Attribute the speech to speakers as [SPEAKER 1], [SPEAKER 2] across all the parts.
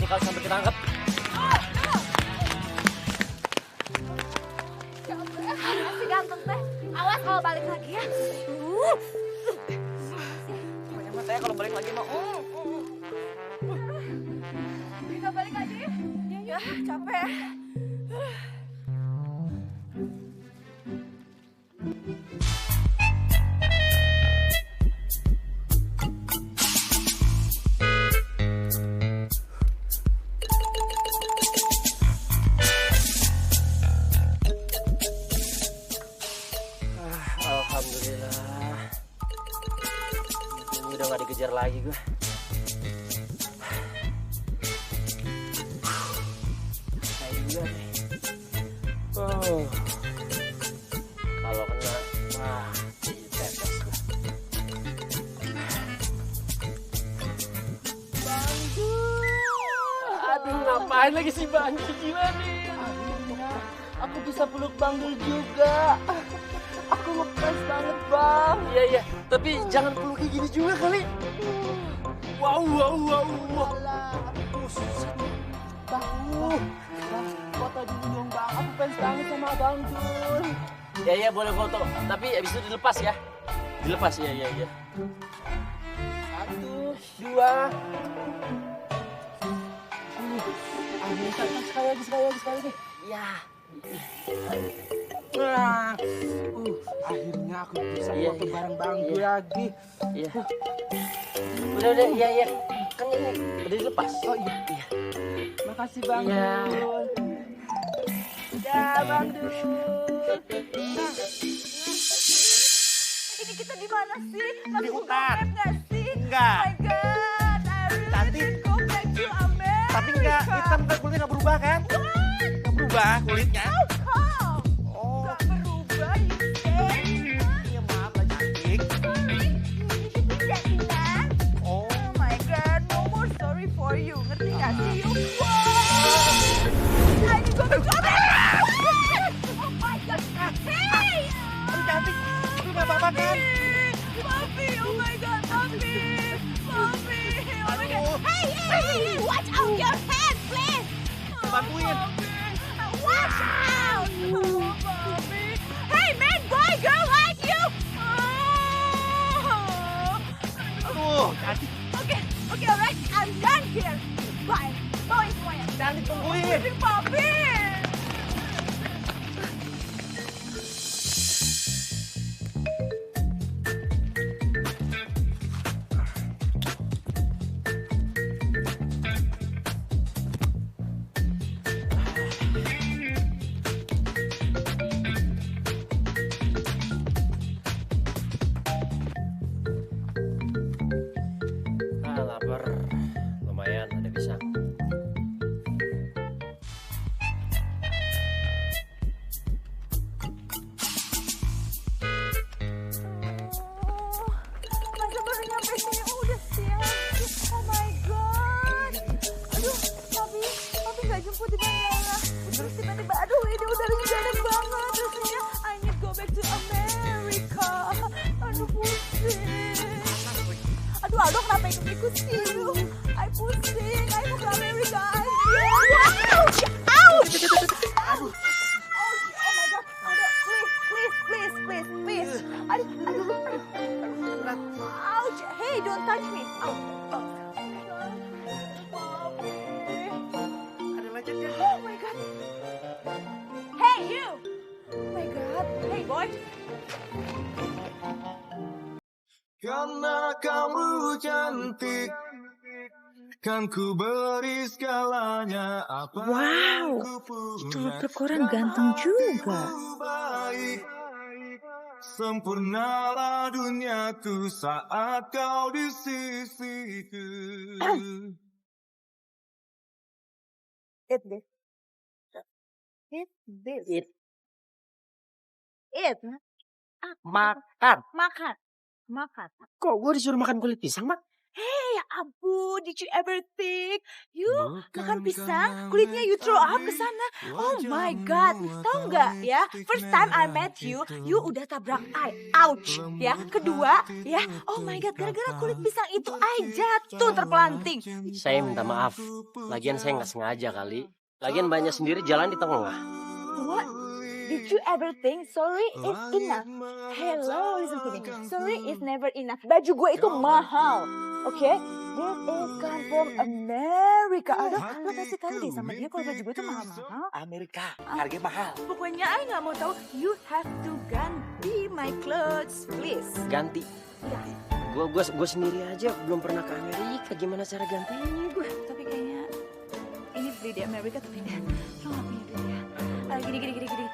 [SPEAKER 1] nanti kalau sampai ketangkep.
[SPEAKER 2] Masih ganteng teh. Awas kalau balik lagi ya.
[SPEAKER 1] Pokoknya mah teh kalau balik lagi mah.
[SPEAKER 2] Bisa balik lagi? Ya, capek.
[SPEAKER 1] Alhamdulillah. Ini udah gak dikejar lagi gue. Kayak juga nih. Kalau kena, wah, ditetes gue. Aduh, ngapain lagi sih Bang? Gimana nih?
[SPEAKER 3] Akhirnya aku bisa peluk Bang Dul juga. Aku ngefans banget Bang.
[SPEAKER 1] Iya, tapi jangan peluk kayak gini juga kali. Wow.
[SPEAKER 3] Bang, foto dulu dong Bang. Aku fans banget sama Bang Dul.
[SPEAKER 1] Iya, boleh foto. Tapi abis itu dilepas ya. Dilepas, iya.
[SPEAKER 3] 1, 2. Sekali lagi.
[SPEAKER 1] Iya.
[SPEAKER 3] Wah, akhirnya aku bisa
[SPEAKER 1] Iya,
[SPEAKER 3] foto
[SPEAKER 1] iya.
[SPEAKER 3] bareng Bang Dul
[SPEAKER 1] Iya.
[SPEAKER 3] lagi.
[SPEAKER 1] Iya. Udah, iya. Kan ini udah dilepas.
[SPEAKER 3] Oh iya. Makasih Bang
[SPEAKER 1] Iya.
[SPEAKER 3] Dul. Dah Bang Dul.
[SPEAKER 2] Ini kita di mana sih? Langsung
[SPEAKER 4] hutan.
[SPEAKER 2] go back nggak sih?
[SPEAKER 4] Enggak.
[SPEAKER 2] Oh my god, I really
[SPEAKER 4] Cantik.
[SPEAKER 2] did go back to America.
[SPEAKER 4] Tapi enggak, hitam kan kulitnya nggak berubah kan? Nggak berubah kulitnya.
[SPEAKER 2] How come?
[SPEAKER 4] Oh,
[SPEAKER 2] Nggak berubah, you say?
[SPEAKER 4] iya maaf lah cantik.
[SPEAKER 2] Sorry, you tidak ingat?
[SPEAKER 4] Oh,
[SPEAKER 2] Oh my god, no more sorry for you. Ngerti nggak sih, you? Wow! I need go back to America. Oh my god, hey!
[SPEAKER 4] aduh cantik. Lu nggak apa-apa kan?
[SPEAKER 2] Papi, oh my god, Papi! Papi, oh my god.
[SPEAKER 4] Aduh.
[SPEAKER 2] Hey, watch out your head, please!
[SPEAKER 4] Bantuin.
[SPEAKER 2] Watch out! Oh, Papi. Hey, man, boy, girl like you! Oh.
[SPEAKER 4] Aduh, cantik.
[SPEAKER 2] Okay, alright, I'm done here. Bye. Bye semuanya.
[SPEAKER 4] Cantik tungguin.
[SPEAKER 2] Papi!
[SPEAKER 1] Lapar. Lumayan ada pisang.
[SPEAKER 2] Masa baru nyampe sini udah siang. Oh my god. Aduh, Papi gak jemput di bandara. Terus tiba-tiba, aduh ini udah mendadak banget rasanya. I need go back to America. Aduh pusing. Aduh kenapa ikut-ikut sih? I pusing, I mau ke Amerika aja. Ouch! Ouch! Aduh. Oh my god. Aduh, please. Aduh. Ouch! Hey, don't touch me. Ouch.
[SPEAKER 4] Ada lecetnya.
[SPEAKER 2] Oh my god. Hey, you. Oh my god. Hey, boy.
[SPEAKER 5] Karena kamu cantik, kan ku beri segalanya apa yang
[SPEAKER 6] Wow,
[SPEAKER 5] ku punya.
[SPEAKER 6] itu Lord Koran ganteng juga.
[SPEAKER 5] Baik, sempurnalah duniaku saat kau di sisiku.
[SPEAKER 2] Eat this. Eat this.
[SPEAKER 1] Eat.
[SPEAKER 2] Eat.
[SPEAKER 1] Makan.
[SPEAKER 2] Makan.
[SPEAKER 1] Kok gue disuruh makan kulit pisang, Mak?
[SPEAKER 2] Ya ampun, did you ever think? You makan pisang, kulitnya you throw up ke sana. Oh my God, tahu nggak ya? First time I met you, you udah tabrak I. Ouch, ya. Kedua, ya. Oh my God, gara-gara kulit pisang itu I jatuh terpelanting.
[SPEAKER 1] Saya minta maaf. Lagian saya nggak sengaja kali. Lagian banyak sendiri jalan di tengah.
[SPEAKER 2] What? Did you ever think sorry is enough? Hello, listen to me. Sorry is never enough. Baju gue itu mahal, oke? This is come from America. Aduh, lo kasih tahu deh sama dia kalau baju gue itu mahal-mahal.
[SPEAKER 4] Amerika, harganya mahal.
[SPEAKER 2] Pokoknya I nggak mau tahu. You have to ganti my clothes, please.
[SPEAKER 1] Ganti.
[SPEAKER 2] Ya,
[SPEAKER 1] Gue sendiri aja belum pernah ke Amerika. Gimana cara gantinya gue?
[SPEAKER 2] tapi kayaknya ini beli di Amerika tapi lo nggak punya duit ya. Gini.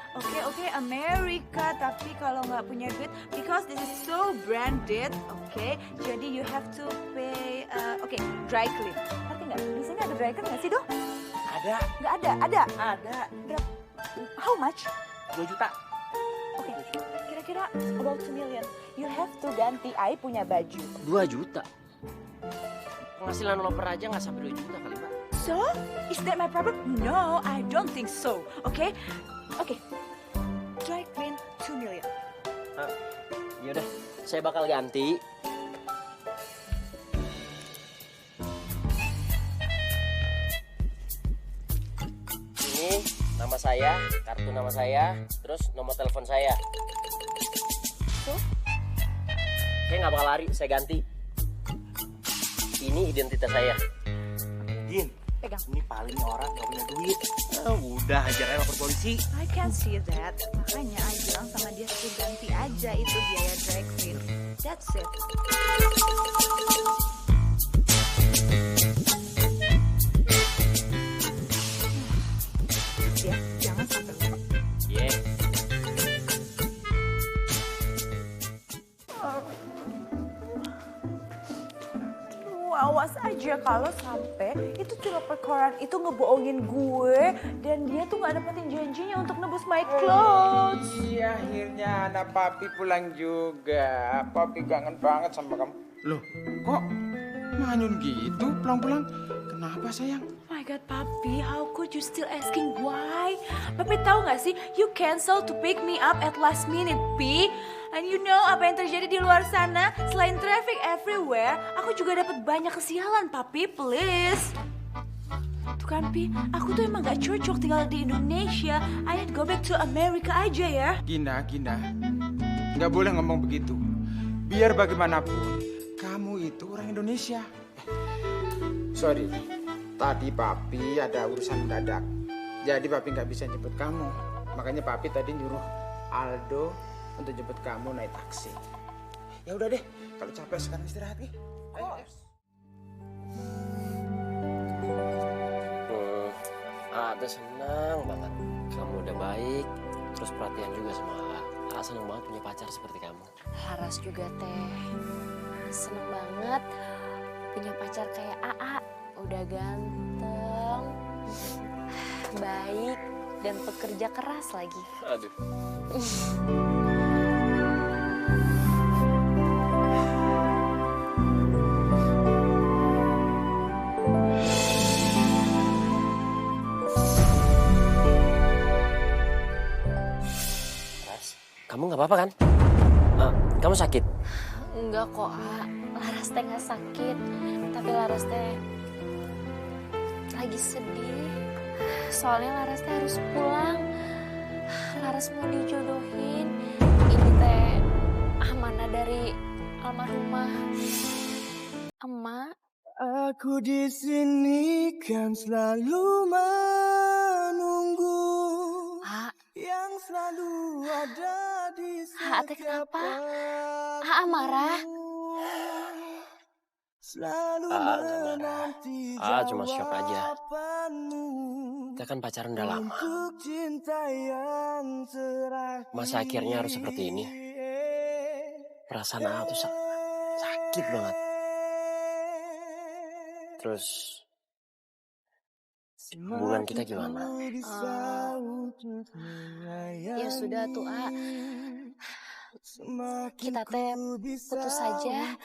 [SPEAKER 2] Oke, Amerika. Tapi kalau nggak punya duit, because this is so branded, oke. Jadi you have to pay, dry clean. Ngerti nggak? Di sini ada dry clean nggak sih, Doh?
[SPEAKER 4] Ada.
[SPEAKER 2] Nggak ada? Ada.
[SPEAKER 4] Ada.
[SPEAKER 2] Berapa? How much?
[SPEAKER 4] 2 juta.
[SPEAKER 2] Oke, kira-kira about 2 million. You have to ganti I punya baju.
[SPEAKER 1] 2 juta. Penghasilan loper aja nggak sampai 2 juta kali, Pak.
[SPEAKER 2] So, is that my problem? No, I don't think so. Okay? Dry clean 2 million.
[SPEAKER 1] Yaudah, saya bakal ganti. Ini nama saya, kartu nama saya, terus nomor telepon saya.
[SPEAKER 2] So?
[SPEAKER 1] Saya nggak bakal lari, saya ganti. Ini identitas saya.
[SPEAKER 4] Din,
[SPEAKER 2] Pegang.
[SPEAKER 4] ini paling orang gak punya duit. Udah, hajar aja lapor polisi.
[SPEAKER 2] I can see that. Makanya I bilang sama dia suruh ganti aja itu biaya dry clean. That's it. Ya, jangan sampai lupa.
[SPEAKER 1] Yeah.
[SPEAKER 2] Awas aja kalau sampai itu developer koran itu ngebohongin gue dan dia tuh nggak dapetin janjinya untuk nebus my clothes.
[SPEAKER 7] Iya, akhirnya anak papi pulang juga. Papi kangen banget sama kamu. Loh, kok manyun gitu pulang-pulang? Kenapa sayang?
[SPEAKER 2] Oh my God, Papi, how could you still asking why? Papi tahu nggak sih, you cancel to pick me up at last minute, Pi. And you know apa yang terjadi di luar sana? Selain traffic everywhere, aku juga dapat banyak kesialan, Papi, please. Tuh kan, Pi, aku tuh emang gak cocok tinggal di Indonesia. I need go back to America aja ya.
[SPEAKER 7] Gina, nggak boleh ngomong begitu. Biar bagaimanapun, kamu itu orang Indonesia. Sorry, tadi papi ada urusan mendadak. Jadi papi nggak bisa jemput kamu. Makanya papi tadi nyuruh Aldo untuk jemput kamu naik taksi. Ya udah deh, kalau capek sekarang istirahat nih.
[SPEAKER 1] Ada senang banget. Kamu udah baik, terus perhatian juga sama A. Senang banget punya pacar seperti kamu.
[SPEAKER 8] Laras juga teh. Seneng banget punya pacar kayak AA. Udah ganteng, baik, dan pekerja keras lagi.
[SPEAKER 1] Aduh. Kamu nggak apa-apa kan? Kamu sakit?
[SPEAKER 8] Enggak kok, A. Laras teh nggak sakit. Tapi Laras teh lagi sedih. Soalnya Laras teh harus pulang. Laras mau dijodohin. Ini teh amanah dari almarhumah emak.
[SPEAKER 5] Aku di sini kan selalu menunggu. Yang selalu ada di setiap
[SPEAKER 8] kenapa? Marah?
[SPEAKER 5] Selalu menanti
[SPEAKER 1] cuma shock aja. Kita kan pacaran udah lama. Masa akhirnya harus seperti ini? Perasaan A tuh sakit banget. Terus hubungan kita gimana?
[SPEAKER 8] Ya sudah tuh, A. kita teh putus saja.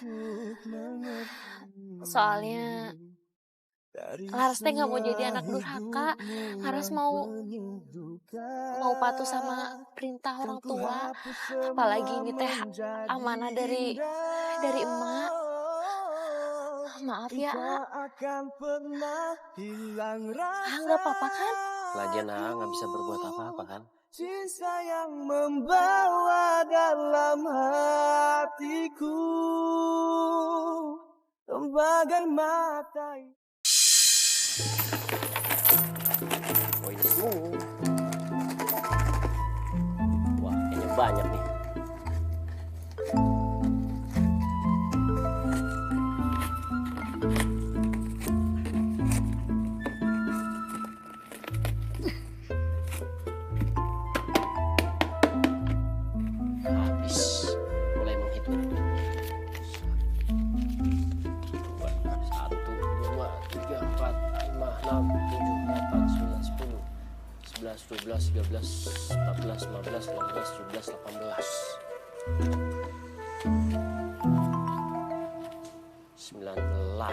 [SPEAKER 8] Soalnya Laras teh nggak mau jadi anak durhaka. Laras mau patuh sama perintah orang tua. Apalagi ini teh amanah dari emak. Maaf ya, nggak apa-apa kan?
[SPEAKER 1] Lagian nggak bisa berbuat apa-apa kan?
[SPEAKER 5] Cinta yang membawa dalam hatiku bagai mata.
[SPEAKER 1] Oh ini semua. Wah kayaknya banyak nih. Belas, 13, 14, 15, 16, 17, 18, 19, 1,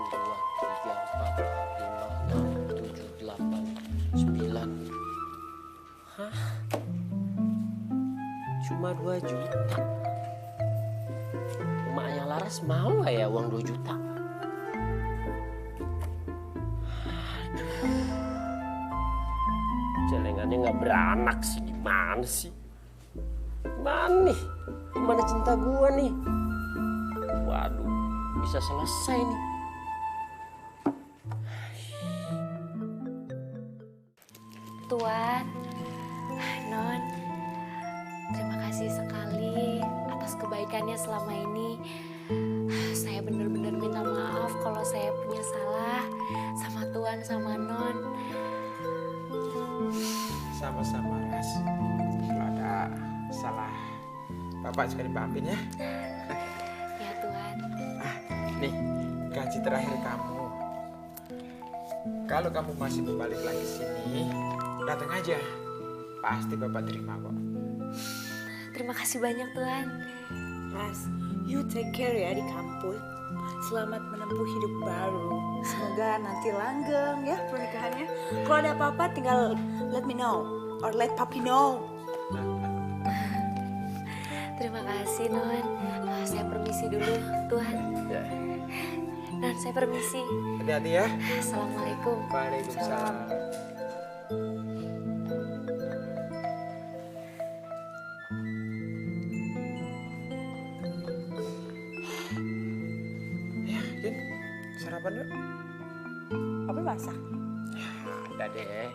[SPEAKER 1] 2, 3, 4, 5, 6, 7, 8, 9. Hah? Cuma 2 juta? Emaknya Laras mau gak ya uang 2 juta? Celengannya nggak beranak sih, gimana sih? Gimana nih? Gimana cinta gua nih? Waduh, bisa selesai nih.
[SPEAKER 8] Tuan, Non, terima kasih sekali atas kebaikannya selama ini. Saya benar-benar minta maaf kalau saya punya salah sama Tuan sama Non.
[SPEAKER 7] Sama-sama Ras. Kalau ada salah Bapak juga dimaafin ya.
[SPEAKER 8] Ya Tuhan.
[SPEAKER 7] Nih gaji terakhir kamu. Kalau kamu masih mau balik lagi sini, datang aja. Pasti Bapak terima kok.
[SPEAKER 8] Terima kasih banyak Tuhan.
[SPEAKER 6] Ras, you take care ya di kampus. Selamat menempuh hidup baru. Semoga nanti langgeng ya pernikahannya. Kalau ada apa-apa tinggal let me know or let papi know.
[SPEAKER 8] Terima kasih Non. Saya permisi dulu Tuhan.
[SPEAKER 1] Ya.
[SPEAKER 8] Non, saya permisi.
[SPEAKER 7] Hati-hati ya.
[SPEAKER 8] Assalamualaikum.
[SPEAKER 7] Waalaikumsalam. Ya, Din, sarapan yuk.
[SPEAKER 6] Papi masak.
[SPEAKER 7] Ada deh.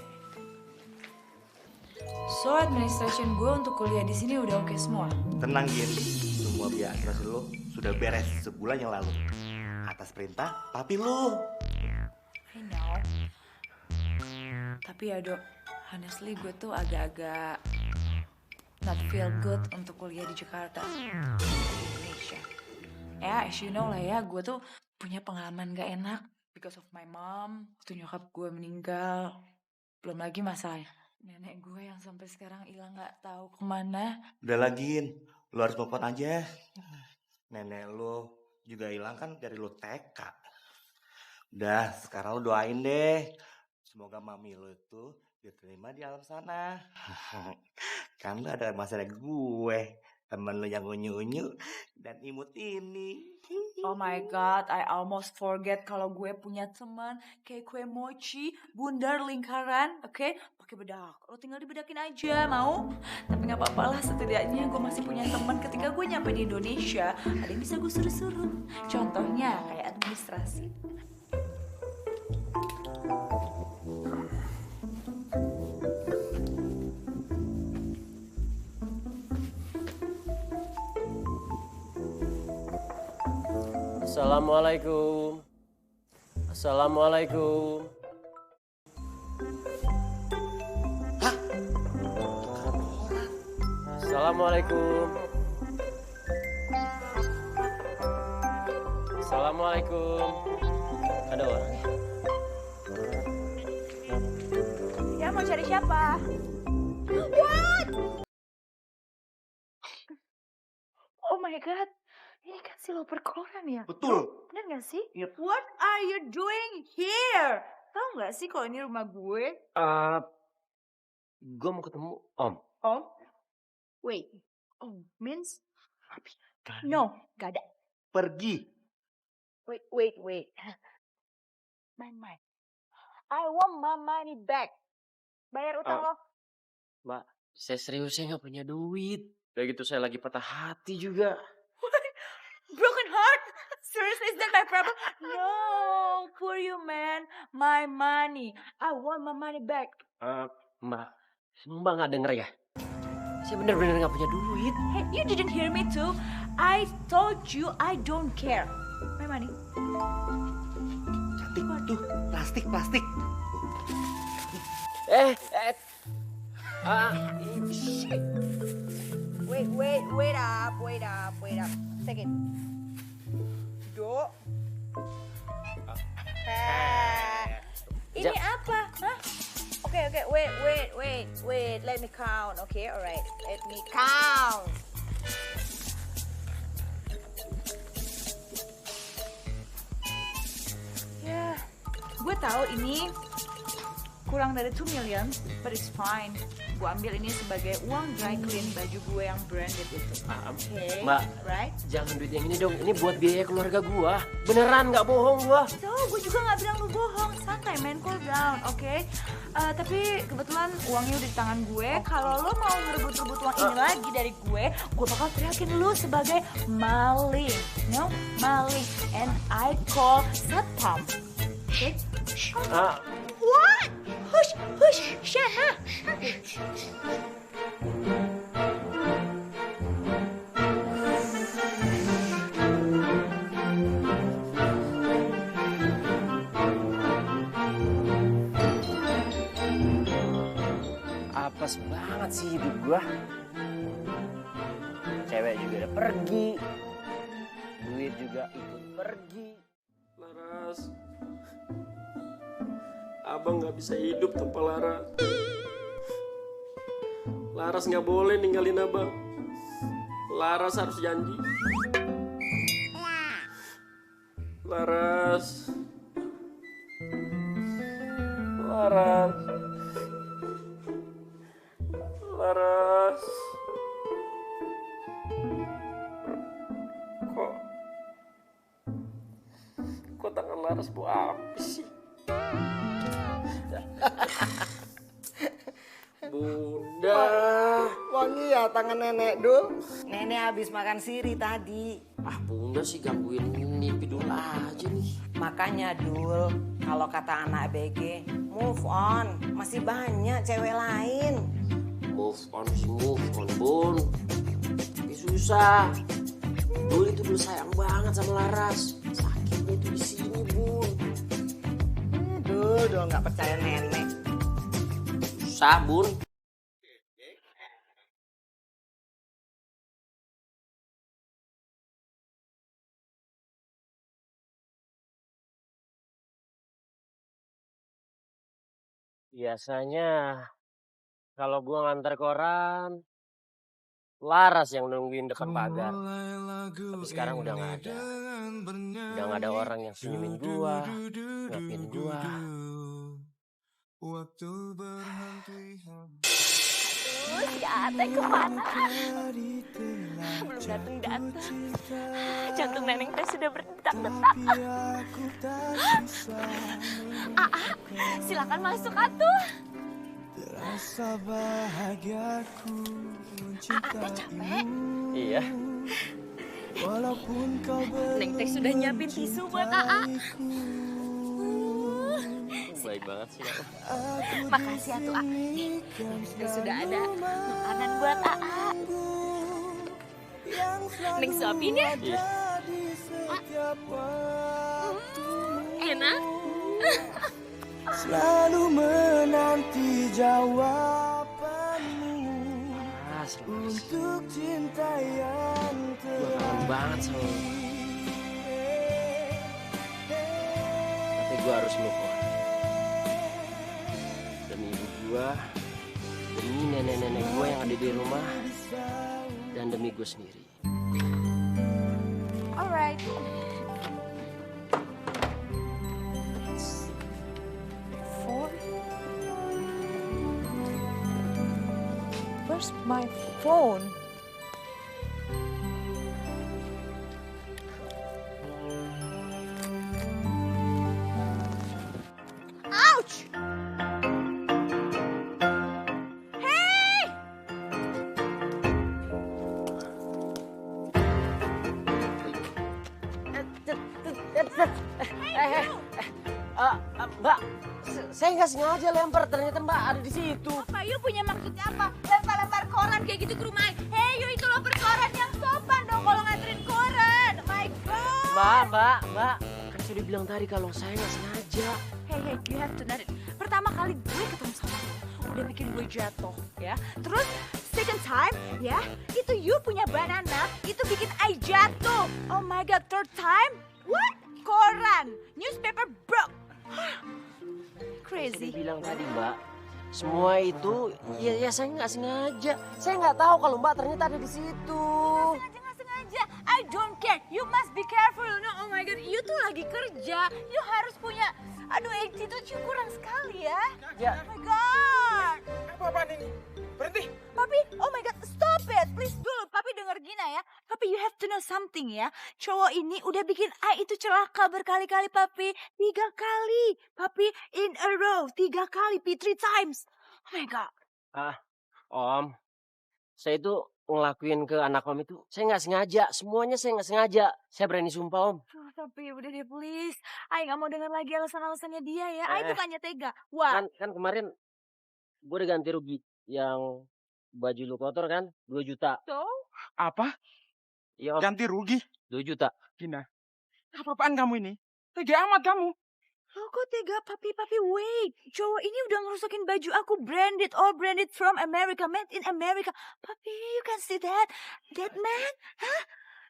[SPEAKER 9] So, administration gue untuk kuliah di sini udah oke semua.
[SPEAKER 4] Tenang Gin, semua biaya administrasi lo sudah beres sebulan yang lalu. Atas perintah papi lo.
[SPEAKER 9] I know. Tapi ya Dok, honestly gue tuh agak-agak not feel good untuk kuliah di Jakarta, di Indonesia. Ya, as you know lah ya, gue tuh punya pengalaman gak enak because of my mom. Waktu nyokap gue meninggal, belum lagi masalah nenek gue yang sampai sekarang hilang gak tahu kemana.
[SPEAKER 4] Udah lagi, lo harus move on aja. Nenek lo juga hilang kan dari lo TK. Udah, sekarang lo doain deh. Semoga mami lo itu diterima di alam sana. Kan lo ada masalah gue, temen lo yang unyu-unyu dan imut ini.
[SPEAKER 9] Oh my god, I almost forget kalau gue punya teman kayak kue mochi, bundar lingkaran, oke? Pakai bedak. Lo tinggal dibedakin aja, mau? Tapi nggak apa-apa lah, setidaknya gue masih punya teman ketika gue nyampe di Indonesia. Ada yang bisa gue suruh-suruh. Contohnya kayak administrasi.
[SPEAKER 1] Assalamualaikum. Assalamualaikum.
[SPEAKER 4] Hah?
[SPEAKER 1] Assalamualaikum. Assalamualaikum. Ada orang ya?
[SPEAKER 6] Ya mau cari siapa?
[SPEAKER 9] my god, ini kan si loper koran ya?
[SPEAKER 4] Betul.
[SPEAKER 9] Bener gak sih?
[SPEAKER 4] Yep.
[SPEAKER 9] What are you doing here? Tahu gak sih kalau ini rumah gue?
[SPEAKER 1] Gue mau ketemu Om.
[SPEAKER 9] Om? Wait, means? No, gak ada.
[SPEAKER 4] Pergi.
[SPEAKER 9] Wait. My mind. I want my money back. Bayar utang lo.
[SPEAKER 1] Mbak, saya serius, saya gak punya duit. Kayak gitu saya lagi patah hati juga.
[SPEAKER 9] Broken heart? Seriously, is that my problem? No, poor you man. My money. I want my money back.
[SPEAKER 1] Mbak, Mbak gak denger ya? Saya bener-bener gak punya duit.
[SPEAKER 9] Hey, you didn't hear me too. I told you I don't care. My money.
[SPEAKER 4] Cantik tuh, plastik.
[SPEAKER 1] Shit.
[SPEAKER 6] Wait up. Take it. Do. Ini apa? Hah? Okay, wait. Let me count. Okay, alright. Let me count.
[SPEAKER 9] Ya, gue tahu ini kurang dari 2 million, but it's fine. Gue ambil ini sebagai uang dry clean baju gue yang branded itu. Okay,
[SPEAKER 1] Mbak,
[SPEAKER 9] right?
[SPEAKER 1] jangan duit yang ini dong. Ini buat biaya keluarga gua. Beneran gak bohong gua.
[SPEAKER 9] So, gue juga gak bilang lu bohong. Santai, man. Cool down, oke? Tapi kebetulan uangnya udah di tangan gue. Kalau lo mau ngerebut-rebut uang ini lagi dari gue bakal teriakin lu sebagai maling. No? Maling. And I call satpam. Okay? What? Hush, Shana.
[SPEAKER 1] Apes banget sih hidup gua. Cewek juga udah pergi. Duit juga ikut pergi. Laras, Abang gak bisa hidup tanpa Lara. Laras gak boleh ninggalin Abang. Laras harus janji. Laras. Kok tangan Laras bau apa sih? Bunda.
[SPEAKER 5] Wangi ya tangan nenek dul. Nenek habis makan siri tadi.
[SPEAKER 1] Bunda sih gangguin mimpi dulu aja nih.
[SPEAKER 5] Makanya dul, kalau kata anak BG, move on. Masih banyak cewek lain.
[SPEAKER 1] Move on, Bun. Tapi susah. Dul itu dulu sayang banget sama Laras. Sakitnya itu di sini, Bun.
[SPEAKER 5] Dul nggak percaya nenek.
[SPEAKER 1] Susah, Bun. Biasanya kalau gua ngantar koran, Laras yang nungguin depan pagar. Tapi sekarang udah nggak ada. Udah nggak ada orang yang senyumin gua, ngapin gua.
[SPEAKER 8] Si Ate kemana? Belum datang. Jantung Neneng teh sudah berdetak-detak. Silakan masuk atuh. Teh capek?
[SPEAKER 1] Iya.
[SPEAKER 8] Neng teh sudah nyiapin tisu buat
[SPEAKER 1] Baik banget sih.
[SPEAKER 8] Makasih atuh Neng sudah ada makanan buat Neng suapin ya.
[SPEAKER 1] Iya.
[SPEAKER 8] Enak.
[SPEAKER 5] Selalu menanti jawabanmu untuk cinta yang
[SPEAKER 1] Gue kangen banget sama lo. Tapi gue harus move on. Demi ibu gue, demi nenek-nenek gue yang ada di rumah, dan demi gue sendiri.
[SPEAKER 6] Alright. Phone. Where's my phone? Ouch! Hey!
[SPEAKER 1] Mbak, saya nggak sengaja lempar, ternyata Mbak ada di situ.
[SPEAKER 6] Apa you punya maksudnya apa? Lempar-lempar koran kayak gitu ke rumah. Hey, you itu loper koran yang sopan dong kalau nganterin koran. My God.
[SPEAKER 1] Mbak, kan sudah bilang tadi kalau saya nggak sengaja.
[SPEAKER 6] Hey, you have to know it. Pertama kali gue ketemu sama lo, udah bikin gue jatuh, ya. Terus second time, ya, itu you punya banana, itu bikin I jatuh. Oh my God, third time, what? Koran, newspaper broke. Crazy.
[SPEAKER 1] Saya bilang tadi Mbak, semua itu ya saya nggak sengaja. Saya nggak tahu kalau Mbak ternyata ada di situ.
[SPEAKER 6] Nggak sengaja. I don't care. You must be careful. No, oh my God, you tuh lagi kerja. You harus punya, aduh, attitude you kurang sekali ya.
[SPEAKER 1] Ya.
[SPEAKER 6] Oh my God.
[SPEAKER 7] Apa-apaan ini? Berhenti.
[SPEAKER 6] Papi, oh my God, stop it. Please dulu, Papi denger Gina ya. Papi, you have to know something ya. Cowok ini udah bikin I itu celaka berkali-kali, Papi. 3 kali. Papi, in a row. 3 kali, Pi. 3 times. Oh my God.
[SPEAKER 1] Om, saya itu ngelakuin ke anak Om itu, saya nggak sengaja. Semuanya saya nggak sengaja. Saya berani sumpah Om.
[SPEAKER 6] Papi, udah deh, please. I gak mau denger lagi alasan-alasannya dia ya. I
[SPEAKER 1] Eh.
[SPEAKER 6] bukannya tega. Wah.
[SPEAKER 1] Kan kemarin gue udah ganti rugi yang baju lu kotor kan 2 juta.
[SPEAKER 6] So?
[SPEAKER 7] Apa?
[SPEAKER 1] Iya Om,
[SPEAKER 7] Ganti rugi?
[SPEAKER 1] 2 juta.
[SPEAKER 7] Gina, apa-apaan kamu ini? Tega amat kamu.
[SPEAKER 6] Loh kok tega, Papi, wait. Cowok ini udah ngerusakin baju aku branded, all branded from America, made in America. Papi, you can see that? That man? Hah?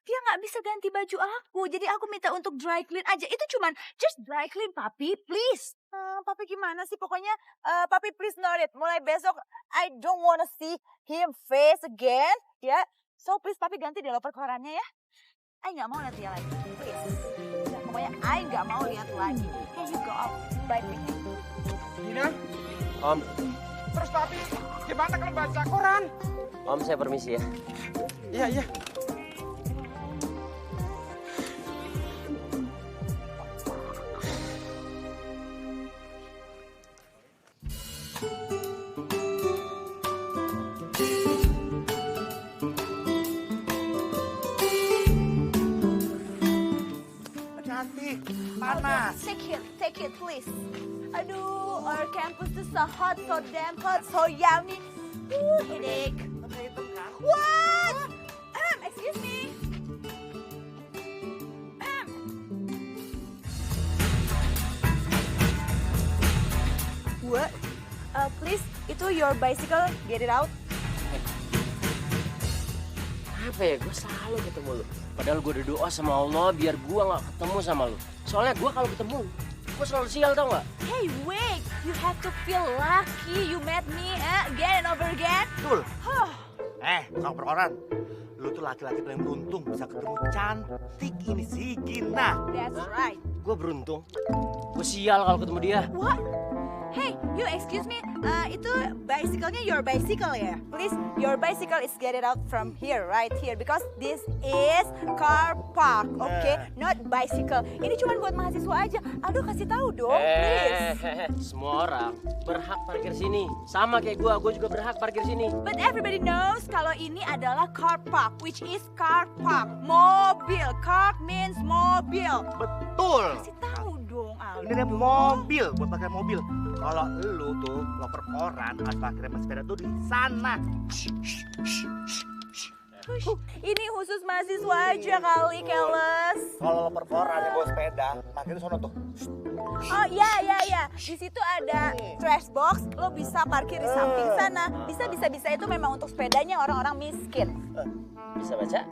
[SPEAKER 6] Dia nggak bisa ganti baju aku, jadi aku minta untuk dry clean aja. Itu cuman just dry clean, Papi, please. Papi gimana sih? Pokoknya, Papi please note it. Mulai besok, I don't wanna see him face again, ya. So please, Papi ganti deh loper korannya ya. I nggak mau lihat dia lagi, please. Ya, pokoknya I nggak mau lihat lagi. Hey, you go up, bye.
[SPEAKER 7] Gina,
[SPEAKER 1] Om,
[SPEAKER 7] terus Papi, gimana kalau baca koran?
[SPEAKER 1] Om saya permisi ya.
[SPEAKER 7] Iya.
[SPEAKER 4] Hati-hati, panas.
[SPEAKER 6] Take it, please. Aduh, our campus is so hot, so damn hot, so yummy. Headache. What? Excuse me. What? Please, itu your bicycle, get it out.
[SPEAKER 1] Apa ya, gue selalu ketemu lu. Padahal gue udah doa sama Allah biar gue gak ketemu sama lu. Soalnya gue kalau ketemu, gue selalu sial tau gak?
[SPEAKER 6] Hey, wait. You have to feel lucky you met me again and over again.
[SPEAKER 4] Betul. Tukang peroran. Lu tuh laki-laki paling beruntung bisa ketemu cantik ini si Gina.
[SPEAKER 6] That's right.
[SPEAKER 1] Gue beruntung. Gue sial kalau ketemu dia.
[SPEAKER 6] What? Hey, you excuse me. Itu bicycle-nya your bicycle ya? Please, your bicycle is get it out from here, right here. Because this is car park, okay? Not bicycle. Ini cuma buat mahasiswa aja. Aduh, kasih tahu dong, please.
[SPEAKER 1] Semua orang berhak parkir sini. Sama kayak gue juga berhak parkir sini.
[SPEAKER 6] But everybody knows kalau ini adalah car park, which is car park. Mobil. Car means mobil.
[SPEAKER 4] Betul.
[SPEAKER 6] Kasih tahu dong, Aldo.
[SPEAKER 4] Ini dia mobil, buat pakai mobil. Kalau lu tuh loper koran harus pakai rem sepeda tuh di sana.
[SPEAKER 6] Ini khusus mahasiswa aja kali, Keles.
[SPEAKER 4] Kalau loper koran yang bawa sepeda, pakai di sana tuh.
[SPEAKER 6] Oh iya. Di situ ada trash box. Lo bisa parkir di samping sana. Bisa itu memang untuk sepedanya orang-orang miskin.
[SPEAKER 1] Bisa baca?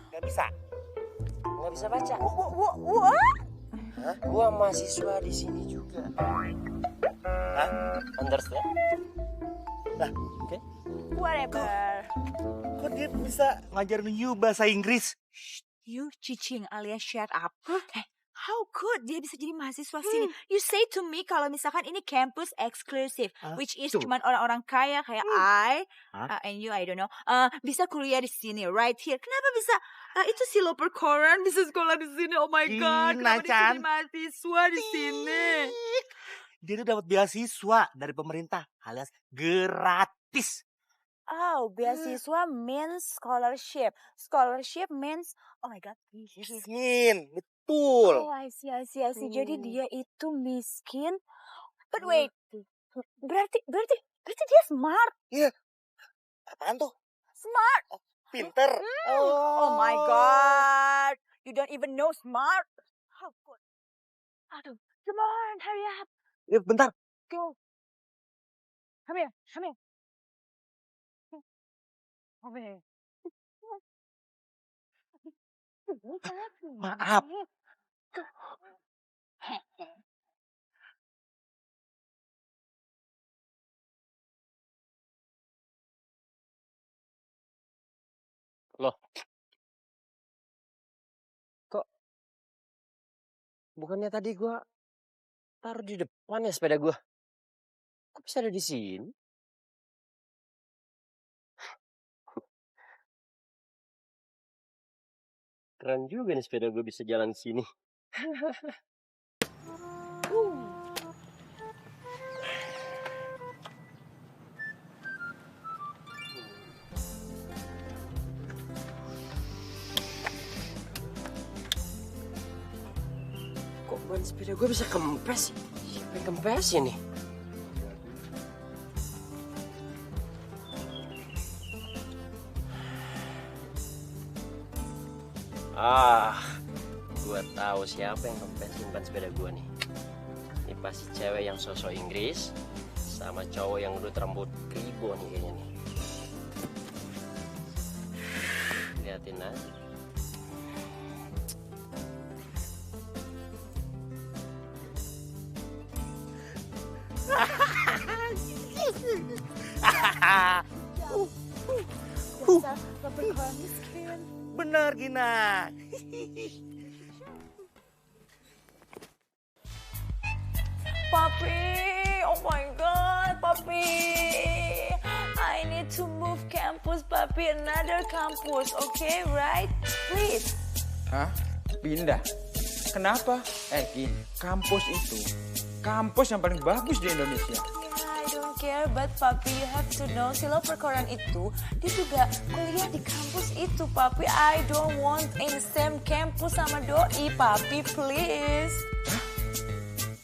[SPEAKER 4] Gak bisa.
[SPEAKER 1] Nggak bisa baca.
[SPEAKER 6] What?
[SPEAKER 1] Gua mahasiswa di sini juga.
[SPEAKER 4] Hah?
[SPEAKER 1] Understand?
[SPEAKER 4] Lah,
[SPEAKER 6] Whatever.
[SPEAKER 4] kok dia bisa ngajarin you bahasa Inggris?
[SPEAKER 6] You cicing alias shut up. How could dia bisa jadi mahasiswa sini? You say to me kalau misalkan ini campus exclusive, which is cuman orang-orang kaya kayak I and you, I don't know, bisa kuliah di sini, right here. Kenapa bisa? Itu si loper koran bisa sekolah di sini. Oh my god, kenapa dia jadi mahasiswa di sini?
[SPEAKER 4] Dia tuh dapat beasiswa dari pemerintah alias gratis.
[SPEAKER 6] Oh, beasiswa means scholarship. Scholarship means, oh my god,
[SPEAKER 4] Miskin, betul.
[SPEAKER 6] Oh, I see. Jadi dia itu miskin. But wait, berarti dia smart.
[SPEAKER 4] Iya. Apaan tuh?
[SPEAKER 6] Smart.
[SPEAKER 4] Pinter.
[SPEAKER 6] Oh my god. You don't even know smart. How good. Aduh, come on, hurry up.
[SPEAKER 4] Ya, bentar.
[SPEAKER 6] Go. Come here. Over here.
[SPEAKER 4] Maaf.
[SPEAKER 1] Loh. Kok bukannya tadi gua taruh di depan ya sepeda gua? Kok bisa ada di sini? Keren juga nih sepeda gue bisa jalan sini. Kok ban sepeda gue bisa kempes sih? Siapa yang kempes ini? Gue tahu siapa yang kempesin ban sepeda gue nih. Ini pasti cewek yang sosok Inggris sama cowok yang urut rambut kribo nih kayaknya nih. Liatin aja.
[SPEAKER 4] Benar, Gina.
[SPEAKER 9] Papi, oh my god, Papi. I need to move campus, Papi, another campus, okay, right? Please.
[SPEAKER 7] Hah? Pindah? Kenapa? Gin, kampus itu kampus yang paling bagus di Indonesia.
[SPEAKER 9] I don't care, but Papi, you have to know, si loper koran itu, dia juga kuliah di kampus itu, Papi. I don't want in the same campus sama Doi, Papi, please.
[SPEAKER 7] Hah?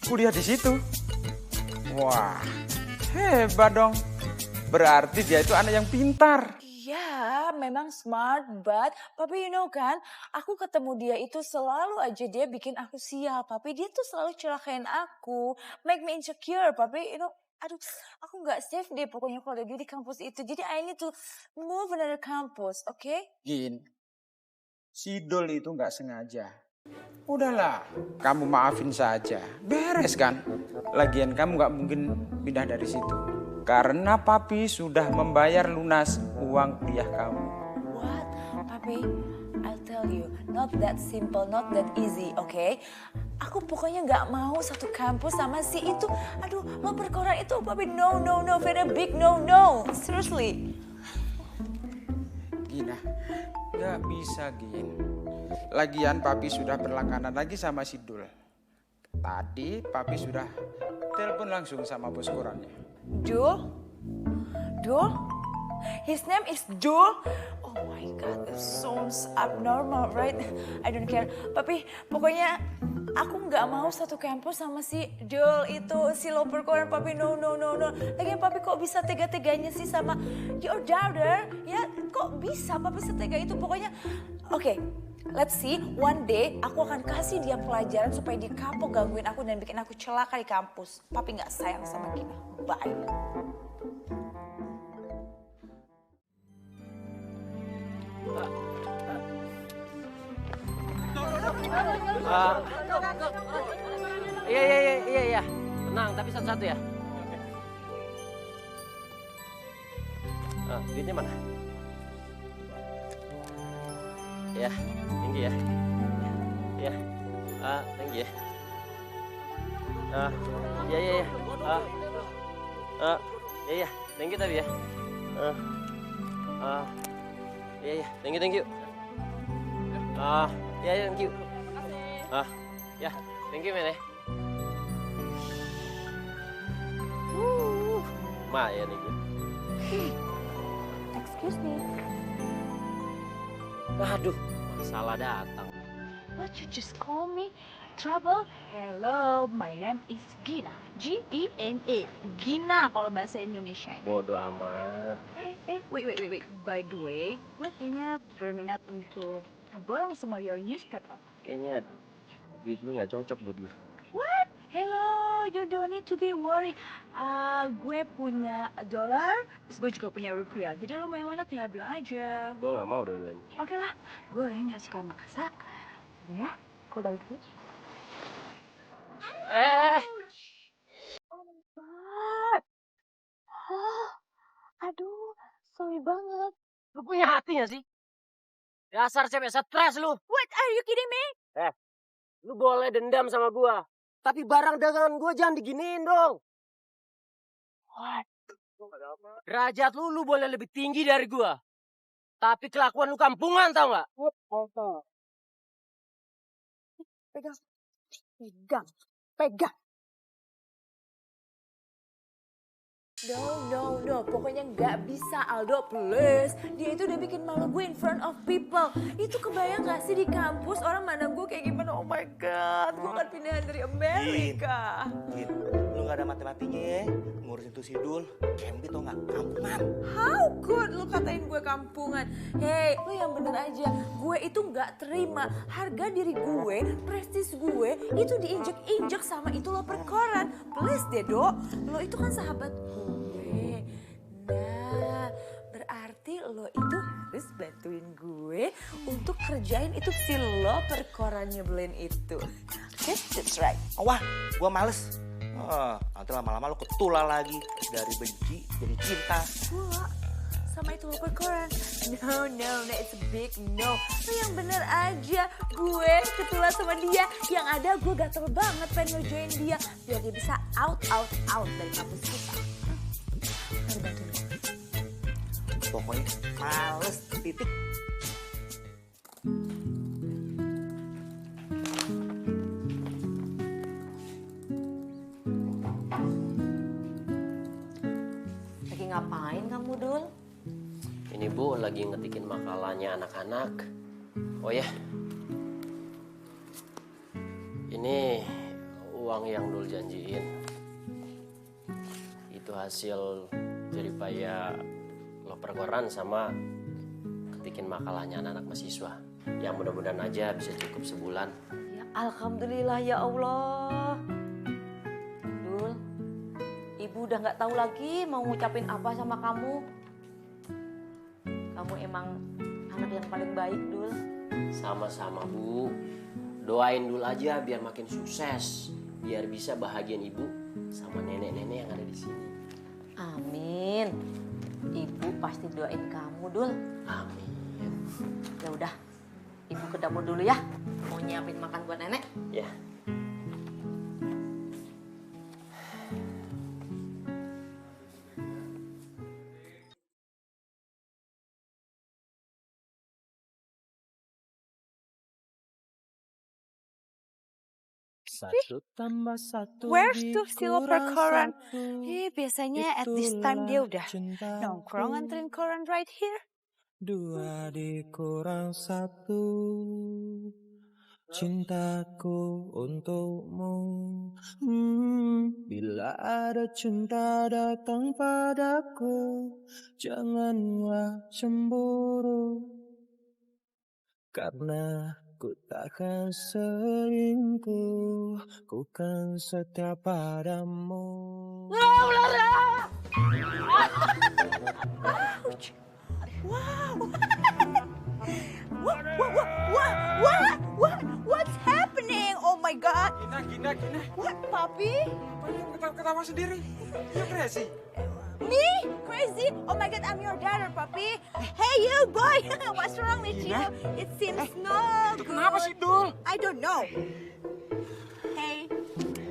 [SPEAKER 7] Kuliah di situ? Wah, hebat dong. Berarti dia itu anak yang pintar.
[SPEAKER 9] Ya, memang smart, but Papi you know kan, aku ketemu dia itu selalu aja dia bikin aku sial, Papi. Dia tuh selalu celakain aku, make me insecure, Papi. You know, aduh, aku nggak safe deh pokoknya kalau dia di kampus itu. Jadi I need to move another campus, okay?
[SPEAKER 7] Gin, si Dol itu nggak sengaja. Udahlah, kamu maafin saja. Beres kan? Lagian kamu nggak mungkin pindah dari situ. Karena Papi sudah membayar lunas uang kuliah kamu.
[SPEAKER 9] What? Papi, I'll tell you, not that simple, not that easy, okay? Aku pokoknya nggak mau satu kampus sama si itu. Aduh, lo perkoran itu, Papi, no, very big no, seriously.
[SPEAKER 7] Gina, nggak bisa, Gin. Lagian Papi sudah berlangganan lagi sama si Dul. Tadi Papi sudah telepon langsung sama bos korannya.
[SPEAKER 9] Dul? His name is Dul? Oh my god, that sounds abnormal, right? I don't care. Papi, pokoknya aku nggak mau satu kampus sama si Dul itu, si loper koran, Papi, no. Lagian Papi kok bisa tega-teganya sih sama your daughter? Ya, kok bisa Papi setega itu? Pokoknya, oke. Let's see, one day aku akan kasih dia pelajaran supaya dia kapok gangguin aku dan bikin aku celaka di kampus. Papi nggak sayang sama Gina. Bye.
[SPEAKER 1] Iya. Tenang, tapi satu-satu ya. Duitnya mana? Ya, thank you ya. Ya, thank you ya. Ya. Ya, thank you tapi ya. Ya, thank you. Ya, thank you. Ya, thank you men ya. Lumayan nih gue.
[SPEAKER 8] Excuse me.
[SPEAKER 1] Aduh, masalah datang.
[SPEAKER 8] What you just call me? Trouble? Hello, my name is Gina. G-I-N-A. Gina kalau bahasa Indonesia.
[SPEAKER 1] Bodoh amat.
[SPEAKER 8] Wait. By the way, gue kayaknya berminat untuk borong semua your newspaper.
[SPEAKER 1] Kayaknya duit lu gak cocok buat gue.
[SPEAKER 8] What? Hello, you don't need to be worried. Gue punya $1, terus gue juga punya rupiah. Jadi lo mau yang mana tinggal bilang aja.
[SPEAKER 1] Gue gak mau dua-duanya.
[SPEAKER 8] Oke lah, gue yang gak suka masak. Ya, kok dari itu? Oh my God. Aduh, sorry banget.
[SPEAKER 1] Lu punya hati gak sih? Dasar cewek stres lu.
[SPEAKER 8] What, are you kidding me?
[SPEAKER 1] Lu boleh dendam sama gua. Tapi barang dagangan gua jangan diginiin dong.
[SPEAKER 8] What?
[SPEAKER 1] Derajat lu boleh lebih tinggi dari gua. Tapi kelakuan lu kampungan tau gak?
[SPEAKER 8] Pegang. No. Pokoknya nggak bisa, Aldo, please. Dia itu udah bikin malu gue in front of people. Itu kebayang gak sih di kampus orang mana gue kayak gimana? Oh my God, gue kan pindahan dari Amerika.
[SPEAKER 4] Gin, lu gak ada mati-matinya ya ngurusin tuh Sidul. Kembi tau gak, kampungan.
[SPEAKER 8] How good lu katain gue kampungan. Hey, lu yang bener aja. Gue itu nggak terima harga diri gue, prestis gue itu diinjek-injek sama itu lo perkoran. Please deh, Dok. Lo itu kan sahabat gue. Nah, berarti lo itu harus bantuin gue untuk kerjain itu si lo perkoran nyebelin itu. Okay, that's right.
[SPEAKER 4] Wah, gua males. Nanti lama-lama lu ketula lagi. Dari benci jadi cinta.
[SPEAKER 8] Gua sama itu lo perkoran. No, it's a big no. Lo yang bener aja. Gue ketula sama dia. Yang ada gue gatel banget pengen ngerjain dia. Biar dia bisa out dari kampus kita. Mari bantuin gue.
[SPEAKER 4] Pokoknya males titik.
[SPEAKER 5] Lagi ngapain kamu, Dul?
[SPEAKER 1] Ini Bu lagi ngetikin makalahnya anak-anak. Oh ya. Ini uang yang Dul janjiin. Itu hasil jeripaya lo perkoran sama ketikin makalahnya anak-anak mahasiswa. Yang mudah-mudahan aja bisa cukup sebulan.
[SPEAKER 5] Ya, alhamdulillah ya Allah. Dul, ibu udah nggak tahu lagi mau ngucapin apa sama kamu. Kamu emang anak yang paling baik, Dul.
[SPEAKER 1] Sama-sama Bu. Doain dulu aja biar makin sukses. Biar bisa bahagian ibu sama nenek-nenek yang ada di sini.
[SPEAKER 5] Amin. Ibu pasti doain kamu, Dul.
[SPEAKER 1] Amin.
[SPEAKER 5] Ya udah, ibu ke dapur dulu ya. Mau nyiapin makan buat nenek.
[SPEAKER 1] Ya. Satu tambah satu.
[SPEAKER 6] Where's tuh si lo perkoran? Biasanya at this time dia udah nongkrong nganterin koran right here.
[SPEAKER 10] 2 dikurang 1, cintaku untukmu. Bila ada cinta datang padaku, janganlah cemburu, karena ku takkan selingkuh, ku kan setia padamu.
[SPEAKER 6] What's happening? Oh my God.
[SPEAKER 7] Gina.
[SPEAKER 6] What, Papi?
[SPEAKER 7] Ketawa sendiri. You crazy.
[SPEAKER 6] Me? Crazy? crazy? Oh my God, I'm your daughter, Papi. Hey, you boy, what's wrong with you? It seems no good.
[SPEAKER 7] Kenapa sih, Dul?
[SPEAKER 6] I don't know. Hey,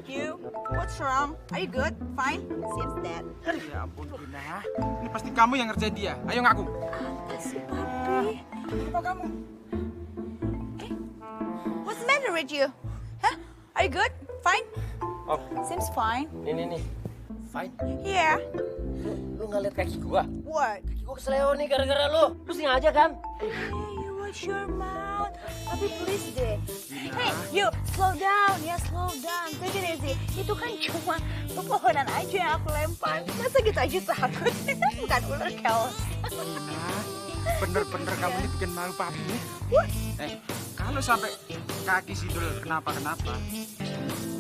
[SPEAKER 6] you, what's wrong? Are you good? Fine? Seems dead.
[SPEAKER 7] Ya ampun, Gina. Ini pasti kamu yang ngerjain dia. Ayo ngaku.
[SPEAKER 6] Apa sih, Papi?
[SPEAKER 7] Apa kamu?
[SPEAKER 6] Hey, what's the matter with you? Huh? Are you good? Fine?
[SPEAKER 1] Oh,
[SPEAKER 6] Seems fine.
[SPEAKER 1] nih. Fine.
[SPEAKER 6] Yeah.
[SPEAKER 1] Lu nggak lihat kaki gua?
[SPEAKER 6] What?
[SPEAKER 1] Kaki gua kesleo nih gara-gara lu. Lu sengaja kan?
[SPEAKER 6] Hey, you watch your mouth. Papi, please deh. Hey, you, slow down ya, slow down. Take it easy. Itu kan cuma pepohonan aja yang aku lempar. Masa gitu aja takut? Bukan ular chaos.
[SPEAKER 7] Gina, bener-bener kamu ini bikin malu Papi ya.
[SPEAKER 6] What?
[SPEAKER 7] Kalau sampai kaki Sidul kenapa-kenapa,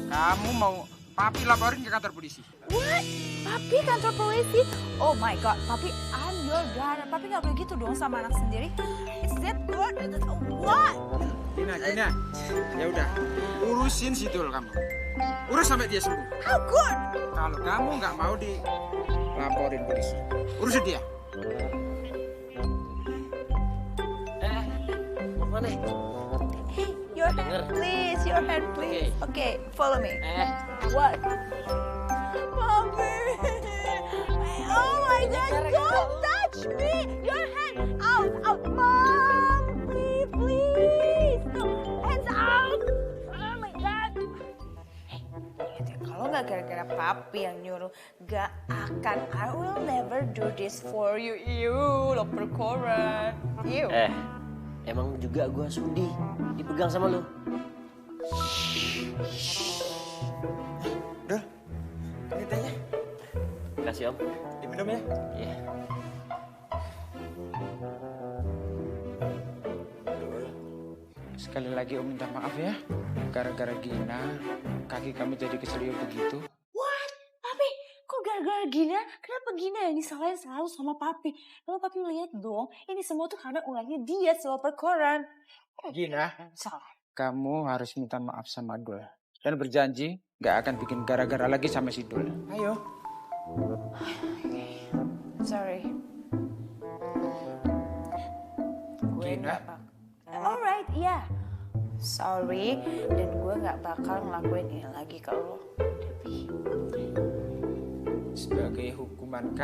[SPEAKER 7] kamu mau Papi laporin ke kantor polisi.
[SPEAKER 6] What? Papi kantor polisi? Oh my God, Papi, I'm your daughter. Papi nggak boleh gitu dong sama anak sendiri. Is that good? What?
[SPEAKER 7] Gina, ya udah, urusin Sidul kamu. Urus sampai dia sembuh.
[SPEAKER 6] How good?
[SPEAKER 7] Kalau kamu nggak mau dilaporin polisi, urusin dia.
[SPEAKER 1] Mana?
[SPEAKER 6] Hey, your hand, please. Your hand, please. Okay, follow me. What? Papi. Oh my God, don't touch me. Your hand, out. Mom, please. No, hands out. Oh my God. Hey, ingat ya, kalau nggak gara-gara Papi yang nyuruh, gak akan. I will never do this for you. Lapar koran.
[SPEAKER 1] Emang juga gua sudi dipegang sama lu.
[SPEAKER 7] Udah, ini tehnya.
[SPEAKER 1] Kasih Om.
[SPEAKER 7] Diminum ya.
[SPEAKER 1] Iya.
[SPEAKER 7] Sekali lagi Om minta maaf ya. Gara-gara Gina, kaki kami jadi keselio begitu.
[SPEAKER 6] What? Papi, kok gara-gara Gina? Kenapa Gina yang disalahin selalu sama Papi? Kalau Papi lihat dong, ini semua tuh karena ulahnya dia soal perkoran.
[SPEAKER 7] Gina,
[SPEAKER 6] Salah.
[SPEAKER 7] kamu harus minta maaf sama Dul. Dan berjanji gak akan bikin gara-gara lagi sama si Dul. Ayo.
[SPEAKER 6] Sorry.
[SPEAKER 7] Gina.
[SPEAKER 6] Alright, yeah. Sorry, dan gue gak bakal ngelakuin ini lagi ke lo.
[SPEAKER 7] Sebagai hukuman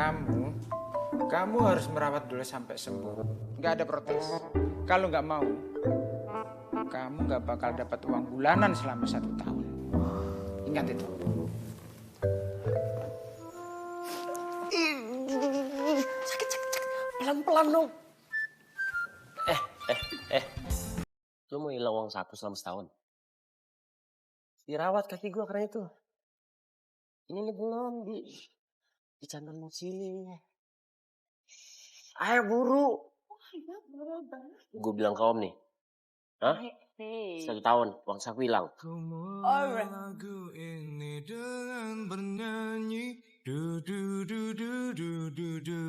[SPEAKER 7] kamu harus merawat Dul sampai sembuh. Gak ada protes. Kalau gak mau, kamu gak bakal dapat uang bulanan selama 1 tahun. Ingat itu.
[SPEAKER 6] Sakit.
[SPEAKER 1] Pelan-pelan dong. Lu mau hilang uang saku selama setahun? Dirawat kaki gua karena itu. Ini nih belum dicandang sini. Ayo buru. Gue bilang ke Om nih. Hah? 1 tahun uang saku hilang.
[SPEAKER 6] Alright.
[SPEAKER 10] Lagu ini dengan bernyanyi du du du du du du du.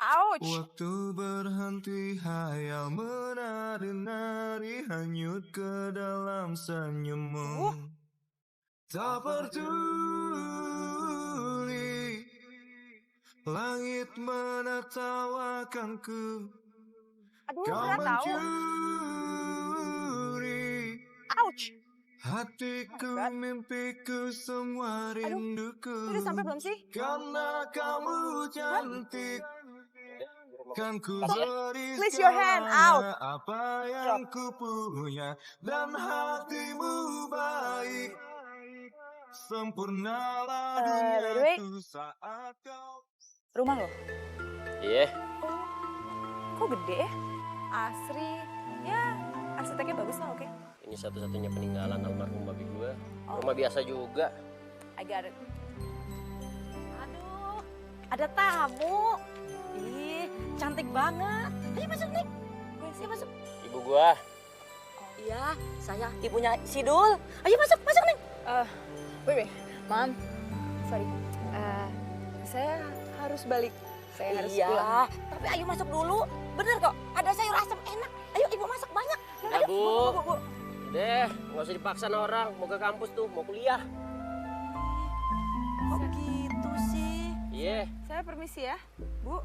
[SPEAKER 6] Ouch.
[SPEAKER 10] Waktu berhenti hayal menari-nari hanyut ke dalam senyummu. Tak peduli langit menertawakanku.
[SPEAKER 6] Aduh,
[SPEAKER 10] Kau
[SPEAKER 6] berat tau.
[SPEAKER 10] mencuri
[SPEAKER 6] Ouch.
[SPEAKER 10] hatiku, mimpiku, semua rinduku.
[SPEAKER 6] Udah sampai belum sih?
[SPEAKER 10] Karena kamu cantik, kan ku beri
[SPEAKER 6] Please your hand out.
[SPEAKER 10] segalanya apa yang ku punya. Dan hatimu baik, sempurnalah
[SPEAKER 6] by the way,
[SPEAKER 10] duniaku saat kau.
[SPEAKER 6] Rumah lo?
[SPEAKER 1] Iya.
[SPEAKER 6] Kok gede ya? Asri. Ya, arsiteknya bagus lah, oke.
[SPEAKER 1] Ini satu-satunya peninggalan almarhum babi gue. Rumah biasa juga.
[SPEAKER 6] I got it. Aduh, ada tamu. Ih, cantik banget. Ayo masuk, Nik. Ayo masuk.
[SPEAKER 1] Ibu gue.
[SPEAKER 5] Oh iya, saya ibunya Sidul. Ayo masuk, Nik.
[SPEAKER 6] Wait, Mom. Sorry. Saya harus balik. Saya harus pulang.
[SPEAKER 5] Iya, tapi ayo masuk dulu. Bener kok, ada sayur asam enak. Ayo ibu masak banyak.
[SPEAKER 1] Ya bu. Deh, nggak usah dipaksa orang. Mau ke kampus tuh, mau kuliah.
[SPEAKER 5] Kok gitu sih?
[SPEAKER 1] Iya.
[SPEAKER 6] Saya permisi ya, Bu.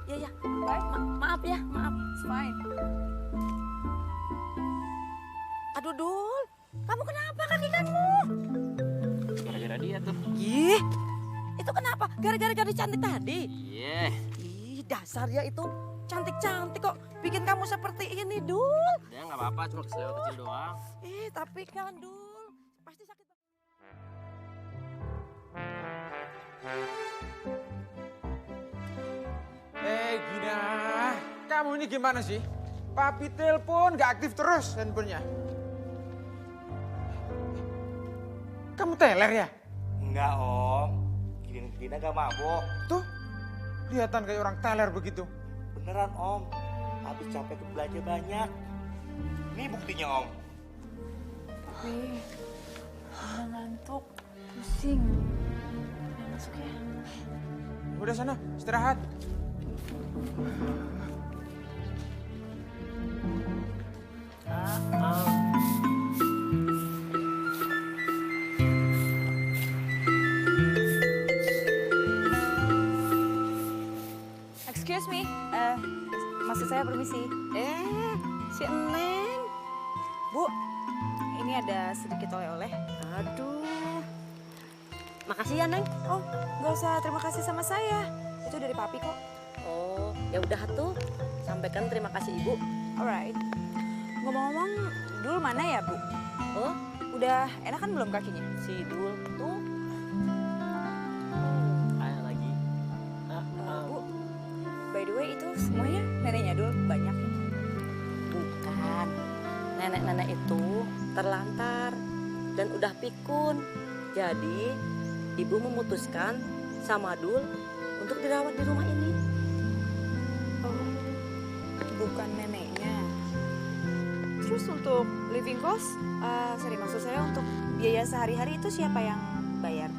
[SPEAKER 5] Ya,
[SPEAKER 6] Bye.
[SPEAKER 5] maaf ya, maaf.
[SPEAKER 6] It's fine.
[SPEAKER 5] Aduh, Dul. Kamu kenapa kaki kamu?
[SPEAKER 1] Gara-gara dia tuh.
[SPEAKER 5] Ih, itu kenapa? Gara-gara jadi cantik tadi?
[SPEAKER 1] Iya.
[SPEAKER 5] Ih, dasar ya itu. Cantik-cantik kok. Bikin kamu seperti ini, Dul.
[SPEAKER 1] Udah nggak apa-apa, cuma kesleo kecil doang.
[SPEAKER 5] Tapi kan, Dul. Pasti sakit.
[SPEAKER 7] Gina, kamu ini gimana sih? Papi telepon gak aktif terus handphonenya. Kamu teler ya?
[SPEAKER 4] Enggak om, Gina gak mabok.
[SPEAKER 7] Tuh, kelihatan kayak orang teler begitu.
[SPEAKER 4] Beneran om, habis capek belanja banyak. Ini buktinya om.
[SPEAKER 6] Tapi, udah ngantuk, pusing. Udah masuk ya.
[SPEAKER 7] Udah sana, istirahat.
[SPEAKER 6] Excuse me, maksud saya permisi.
[SPEAKER 5] Si Eneng.
[SPEAKER 6] Bu, ini ada sedikit oleh-oleh.
[SPEAKER 5] Aduh. Makasih ya, Neng.
[SPEAKER 6] Oh, nggak usah terima kasih sama saya. Itu dari papi kok.
[SPEAKER 5] Oh, ya udah tuh. Sampaikan terima kasih Ibu.
[SPEAKER 6] Alright. Ngomong-ngomong, Dul mana ya, Bu?
[SPEAKER 5] Oh,
[SPEAKER 6] udah enakan belum kakinya?
[SPEAKER 5] Si Dul tuh.
[SPEAKER 1] Kayak lagi.
[SPEAKER 6] Bu, by the way itu semuanya neneknya Dul banyak ya?
[SPEAKER 5] Bukan. Nenek-nenek itu terlantar dan udah pikun. Jadi, Ibu memutuskan sama Dul untuk dirawat di rumah ini.
[SPEAKER 6] Oh, bukan neneknya. Terus untuk living cost, maksud saya untuk biaya sehari-hari itu siapa yang bayar?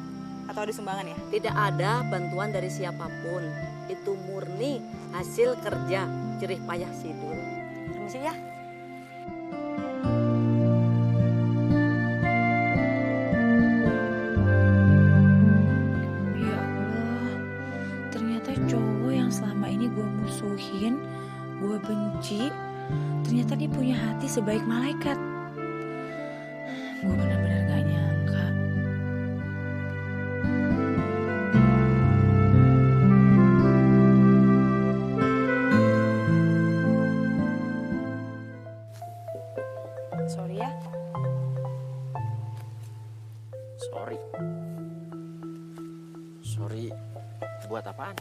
[SPEAKER 6] Atau ada sumbangan ya?
[SPEAKER 5] Tidak ada bantuan dari siapapun. Itu murni hasil kerja jerih payah si Dul. Permisi ya.
[SPEAKER 9] Ya Allah, ternyata cowok yang selama ini gue musuhin, gue benci, ternyata dia punya hati sebaik malaikat. Gue benar-benar gak nyangka.
[SPEAKER 6] Sorry ya.
[SPEAKER 1] Sorry buat apaan?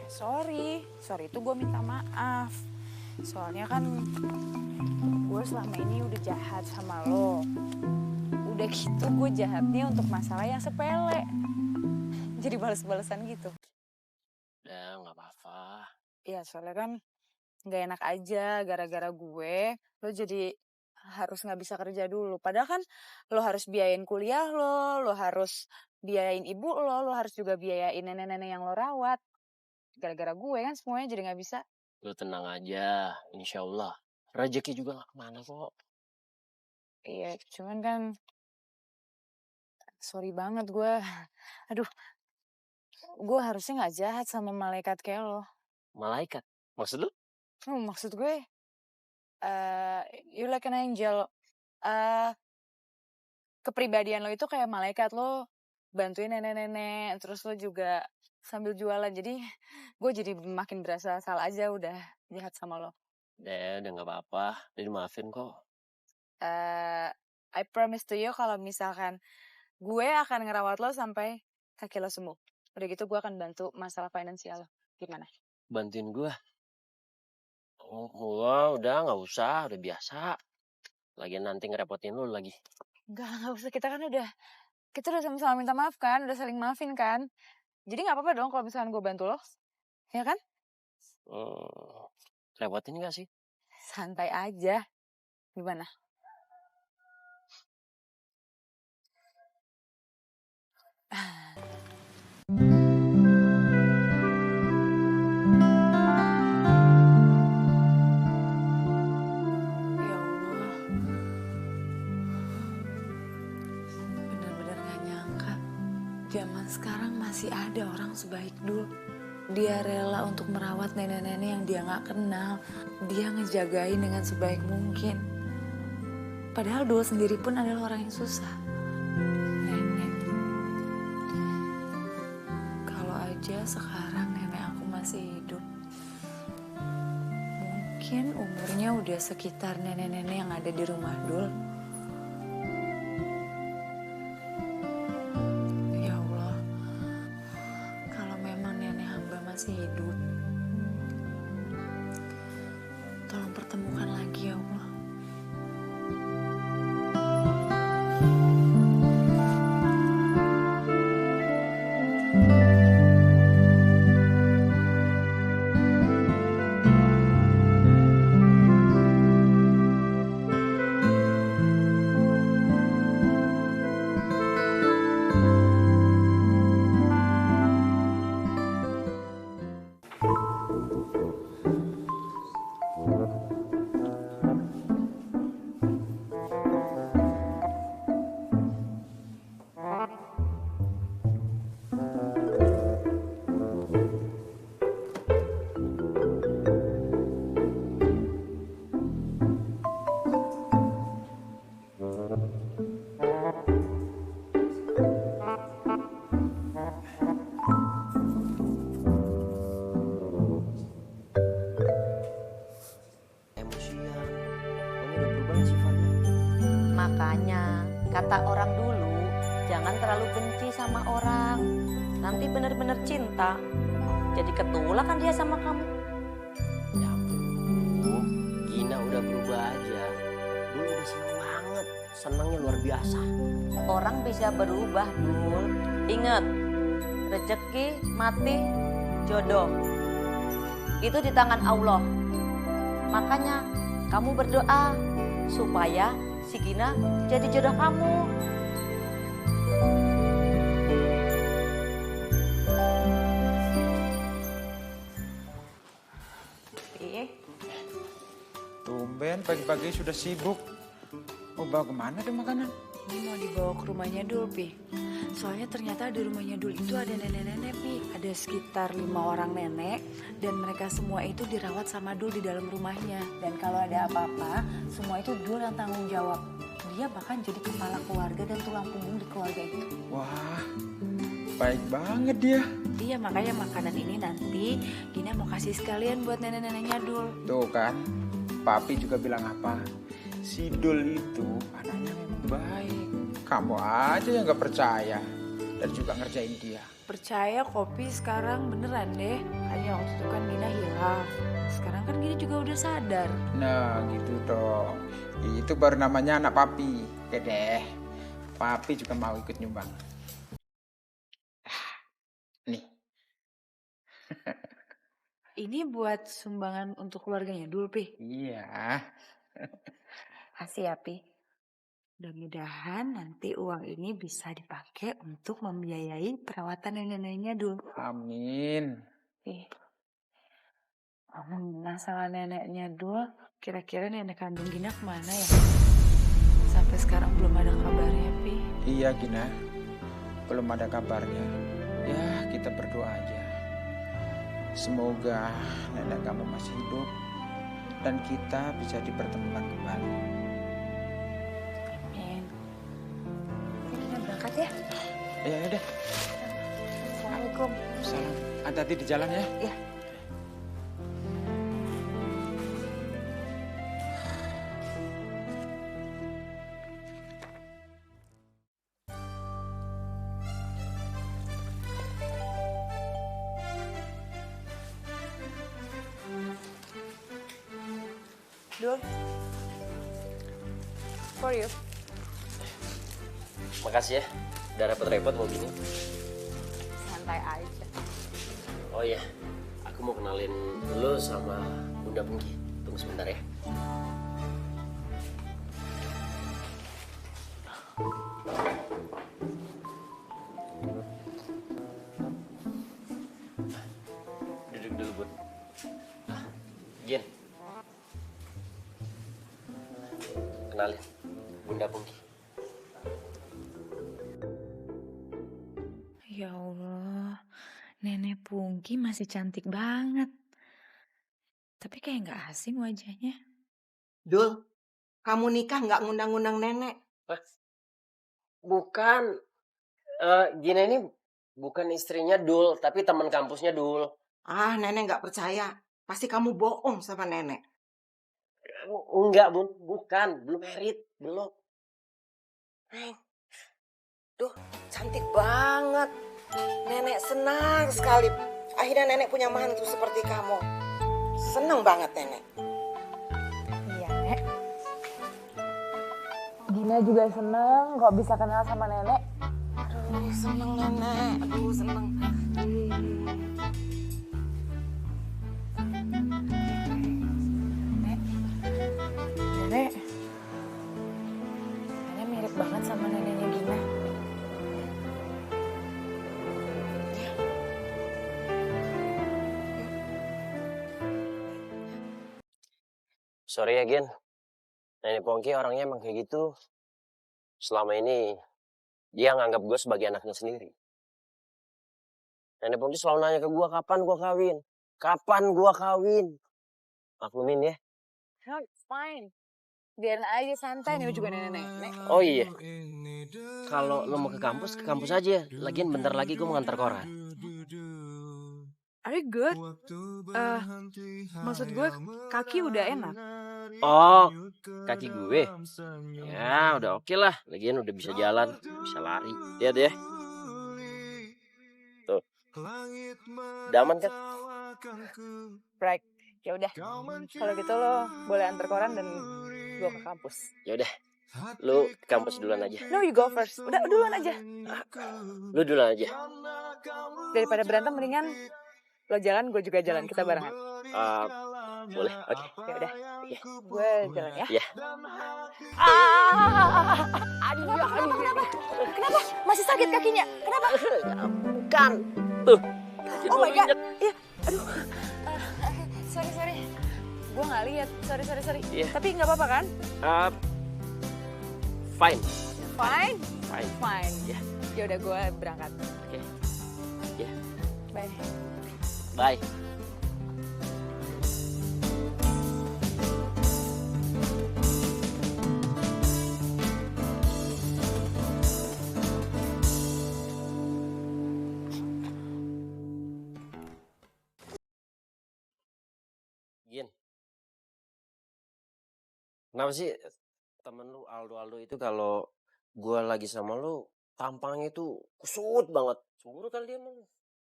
[SPEAKER 6] Sorry itu gue minta maaf. Soalnya kan gue selama ini udah jahat sama lo. Udah gitu gue jahatnya untuk masalah yang sepele. Jadi bales-balesan gitu.
[SPEAKER 1] Udah nggak apa-apa.
[SPEAKER 6] Iya soalnya kan gak enak aja gara-gara gue. Lo jadi harus gak bisa kerja dulu. Padahal kan lo harus biayain kuliah lo harus biayain ibu lo harus juga biayain nenek-nenek yang lo rawat. Gara-gara gue kan semuanya jadi gak bisa.
[SPEAKER 1] Lu tenang aja, insya Allah. Rezeki juga gak kemana kok.
[SPEAKER 6] Iya, cuman kan sorry banget gue. Aduh, gue harusnya gak jahat sama malaikat kayak lo.
[SPEAKER 1] Malaikat? Maksud lu?
[SPEAKER 6] Maksud gue, you like an angel. Kepribadian lo itu kayak malaikat. Lo bantuin nenek-nenek, terus lo juga sambil jualan. Jadi gue jadi makin berasa salah aja udah jahat sama lo.
[SPEAKER 1] Udah gak apa-apa. Udah dimaafin kok.
[SPEAKER 6] I promise to you kalau misalkan gue akan ngerawat lo sampai kaki lo sembuh. Udah gitu gue akan bantu masalah finansial lo. Gimana?
[SPEAKER 1] Bantuin gue? Oh, gua udah gak usah. Udah biasa. Lagian nanti ngerepotin lu lagi.
[SPEAKER 6] Gak usah. Kita udah sama-sama minta maaf kan. Udah saling maafin kan. Jadi gak apa-apa dong kalau misalkan gue bantu lo. Ya kan?
[SPEAKER 1] Repotin gak sih?
[SPEAKER 6] Santai aja. Gimana?
[SPEAKER 9] Ya Allah, benar-benar gak nyangka zaman sekarang masih ada ada orang sebaik Dul. Dia rela untuk merawat nenek-nenek yang dia gak kenal. Dia ngejagain dengan sebaik mungkin. Padahal Dul sendiri pun adalah orang yang susah. Nenek. Kalau aja sekarang nenek aku masih hidup. Mungkin umurnya udah sekitar nenek-nenek yang ada di rumah Dul. Ya Allah, kalau memang nenek hamba masih hidup, tolong pertemukan lagi ya Allah.
[SPEAKER 1] Emosian. Kamu udah berubah sifatnya.
[SPEAKER 5] Makanya kata orang dulu, jangan terlalu benci sama orang. Nanti bener-bener cinta. Jadi ketulak kan dia sama kamu.
[SPEAKER 1] Ya ampun, Gina udah berubah aja. Dulu udah seneng banget, senangnya luar biasa.
[SPEAKER 5] Orang bisa berubah, Dul. Ingat, rezeki, mati, jodoh. Itu di tangan Allah. Makanya kamu berdoa supaya si Gina jadi jodoh kamu.
[SPEAKER 7] Tumben pagi-pagi sudah sibuk. Mau bawa kemana tuh makanan?
[SPEAKER 9] Ini mau dibawa ke rumahnya Dul, Pi. Soalnya ternyata di rumahnya Dul itu ada nenek-nenek, Pi. Ada sekitar 5 orang nenek. Dan mereka semua itu dirawat sama Dul di dalam rumahnya. Dan kalau ada apa-apa, semua itu Dul yang tanggung jawab. Dia bahkan jadi kepala keluarga dan tulang punggung di keluarga itu.
[SPEAKER 7] Wah, baik banget dia.
[SPEAKER 9] Iya, makanya makanan ini nanti Gina mau kasih sekalian buat nenek-neneknya Dul.
[SPEAKER 7] Tuh kan, Papi juga bilang apa? Si Dul itu anaknya memang baik. Kamu aja yang gak percaya dan juga ngerjain dia.
[SPEAKER 9] Percaya Kopi sekarang beneran deh. Hanya waktu itu kan Gina hilang. Sekarang kan Gina juga udah sadar.
[SPEAKER 7] Nah gitu dong. Itu baru namanya anak Papi. Oke deh, Papi juga mau ikut nyumbang. Nih.
[SPEAKER 9] Ini buat sumbangan untuk keluarganya Dul, Pi.
[SPEAKER 7] Iya.
[SPEAKER 9] Kasih ya, Pi. Mudah-mudahan nanti uang ini bisa dipakai untuk membiayai perawatan nenek-neneknya Dul.
[SPEAKER 7] Amin.
[SPEAKER 9] Pi, masalah neneknya Dul, kira-kira nenek kandung Gina kemana ya? Sampai sekarang belum ada kabarnya, Pi.
[SPEAKER 7] Iya Gina, belum ada kabarnya. Ya kita berdoa aja. Semoga nenek kamu masih hidup dan kita bisa dipertemukan kembali.
[SPEAKER 9] Amin. Kita berangkat ya?
[SPEAKER 7] Ya udah.
[SPEAKER 9] Assalamualaikum.
[SPEAKER 7] Salam. Hati-hati di jalan ya.
[SPEAKER 9] Ya.
[SPEAKER 6] Dul, for you.
[SPEAKER 1] Makasih ya, udah repot-repot mau gini.
[SPEAKER 6] Santai aja.
[SPEAKER 1] Oh iya, aku mau kenalin lo sama Bunda Pungki. Tunggu sebentar ya. Duduk dulu, Bun. Gin. Kenalin, Bunda Pungki.
[SPEAKER 9] Ya Allah, Pungki masih cantik banget. Tapi kayak nggak asing wajahnya.
[SPEAKER 11] Dul, kamu nikah nggak ngundang-ngundang nenek?
[SPEAKER 1] Bukan. Gina ini bukan istrinya Dul, tapi teman kampusnya Dul.
[SPEAKER 11] Ah, nenek nggak percaya. Pasti kamu bohong sama nenek.
[SPEAKER 1] Enggak, Bun. Bukan. Belum merit. Belum.
[SPEAKER 11] Duh, cantik banget. Nenek senang sekali. Akhirnya nenek punya mantu seperti kamu. Senang banget nenek.
[SPEAKER 6] Iya, Nek. Gina juga seneng kok bisa kenal sama nenek.
[SPEAKER 11] Aduh, senang nenek. Aduh, senang.
[SPEAKER 9] Nenek mirip banget sama neneknya Gina.
[SPEAKER 1] Sorry ya, Gen. Nenek Pongki orangnya emang kayak gitu. Selama ini, dia nganggap gue sebagai anaknya sendiri. Nenek Pongki selalu nanya ke gue, kapan gue kawin? Kapan gue kawin? Maklumin ya.
[SPEAKER 6] No, it's fine. Biarin aja santai nih juga nenek-nenek.
[SPEAKER 1] Oh iya. Kalau lo mau ke kampus aja. Lagian bentar lagi gue mau ngantar koran.
[SPEAKER 6] Are you good? Maksud gue kaki udah enak.
[SPEAKER 1] Oh, kaki gue. Ya, udah oke lah. Lagian udah bisa jalan, bisa lari. Lihat ya. Tuh. Daman kan?
[SPEAKER 6] Right. Ya udah. Kalau gitu lo boleh antar koran dan gue ke kampus.
[SPEAKER 1] Ya udah. Lu ke kampus duluan aja.
[SPEAKER 6] No, you go first. Udah duluan aja.
[SPEAKER 1] Lu duluan aja.
[SPEAKER 6] Daripada berantem mendingan lo jalan, gue juga jalan. Kita barengan.
[SPEAKER 1] Boleh. Oke.
[SPEAKER 6] Ya udah. Gue jalan ya.
[SPEAKER 1] Iya.
[SPEAKER 6] Aduh. Kenapa? Masih sakit kakinya? Kenapa?
[SPEAKER 1] Bukan. Tuh.
[SPEAKER 6] Oh my god. Iya. Aduh. Sorry. Gue nggak lihat. Sorry.
[SPEAKER 1] Iya.
[SPEAKER 6] Tapi nggak apa-apa kan?
[SPEAKER 1] Fine.
[SPEAKER 6] Fine. Ya udah gue berangkat.
[SPEAKER 1] Oke. Ya.
[SPEAKER 6] Bye.
[SPEAKER 1] Bye. Gin. Kenapa sih temen lu Aldo itu kalau gua lagi sama lu tampangnya itu kusut banget. Cemburu kali dia emang.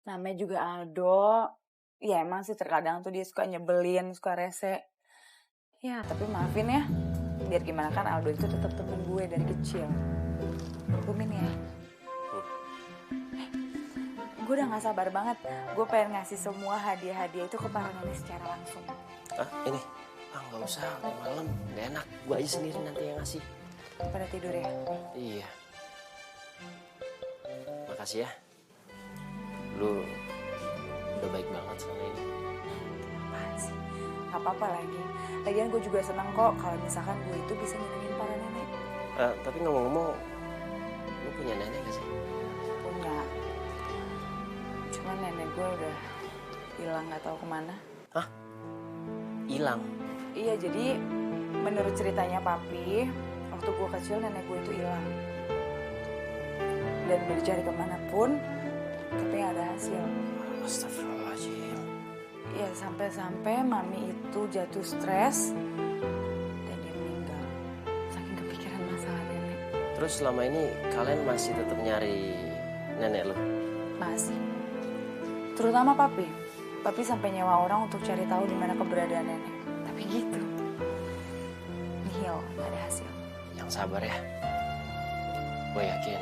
[SPEAKER 6] Namanya juga Aldo. Ya emang sih terkadang tuh dia suka nyebelin, suka rese. Ya tapi maafin ya. Biar gimana kan Aldo itu tetap temen gue dari kecil. Maklumin ya. Gue udah gak sabar banget. Gue pengen ngasih semua hadiah-hadiah itu ke para nenek secara langsung.
[SPEAKER 1] Ini? Gak usah, udah malam. Gak enak. Gue aja sendiri nanti yang ngasih.
[SPEAKER 6] Pada tidur ya?
[SPEAKER 1] Iya. Makasih ya. Lu udah baik banget sama ini.
[SPEAKER 6] Apaan sih? Gak apa-apa lagi. Lagian gue juga senang kok kalau misalkan gue itu bisa nyenengin para nenek.
[SPEAKER 1] Tapi ngomong-ngomong, lu punya nenek gak sih?
[SPEAKER 6] Punya. Cuman nenek gue udah hilang gak tahu kemana.
[SPEAKER 1] Hah? Hilang?
[SPEAKER 6] Iya, jadi menurut ceritanya papi, waktu gue kecil nenek gue itu hilang. Dan udah dicari kemanapun, tapi gak ada hasil.
[SPEAKER 1] Astagfirullahaladzim.
[SPEAKER 6] Iya, sampai-sampai mami itu jatuh stres dan dia meninggal. Saking kepikiran masalah nenek.
[SPEAKER 1] Terus selama ini kalian masih tetap nyari nenek lo?
[SPEAKER 6] Masih. Terutama papi. Papi sampai nyewa orang untuk cari tahu di mana keberadaan nenek. Tapi gitu. Nihil, gak ada hasil.
[SPEAKER 1] Yang sabar ya. Gue yakin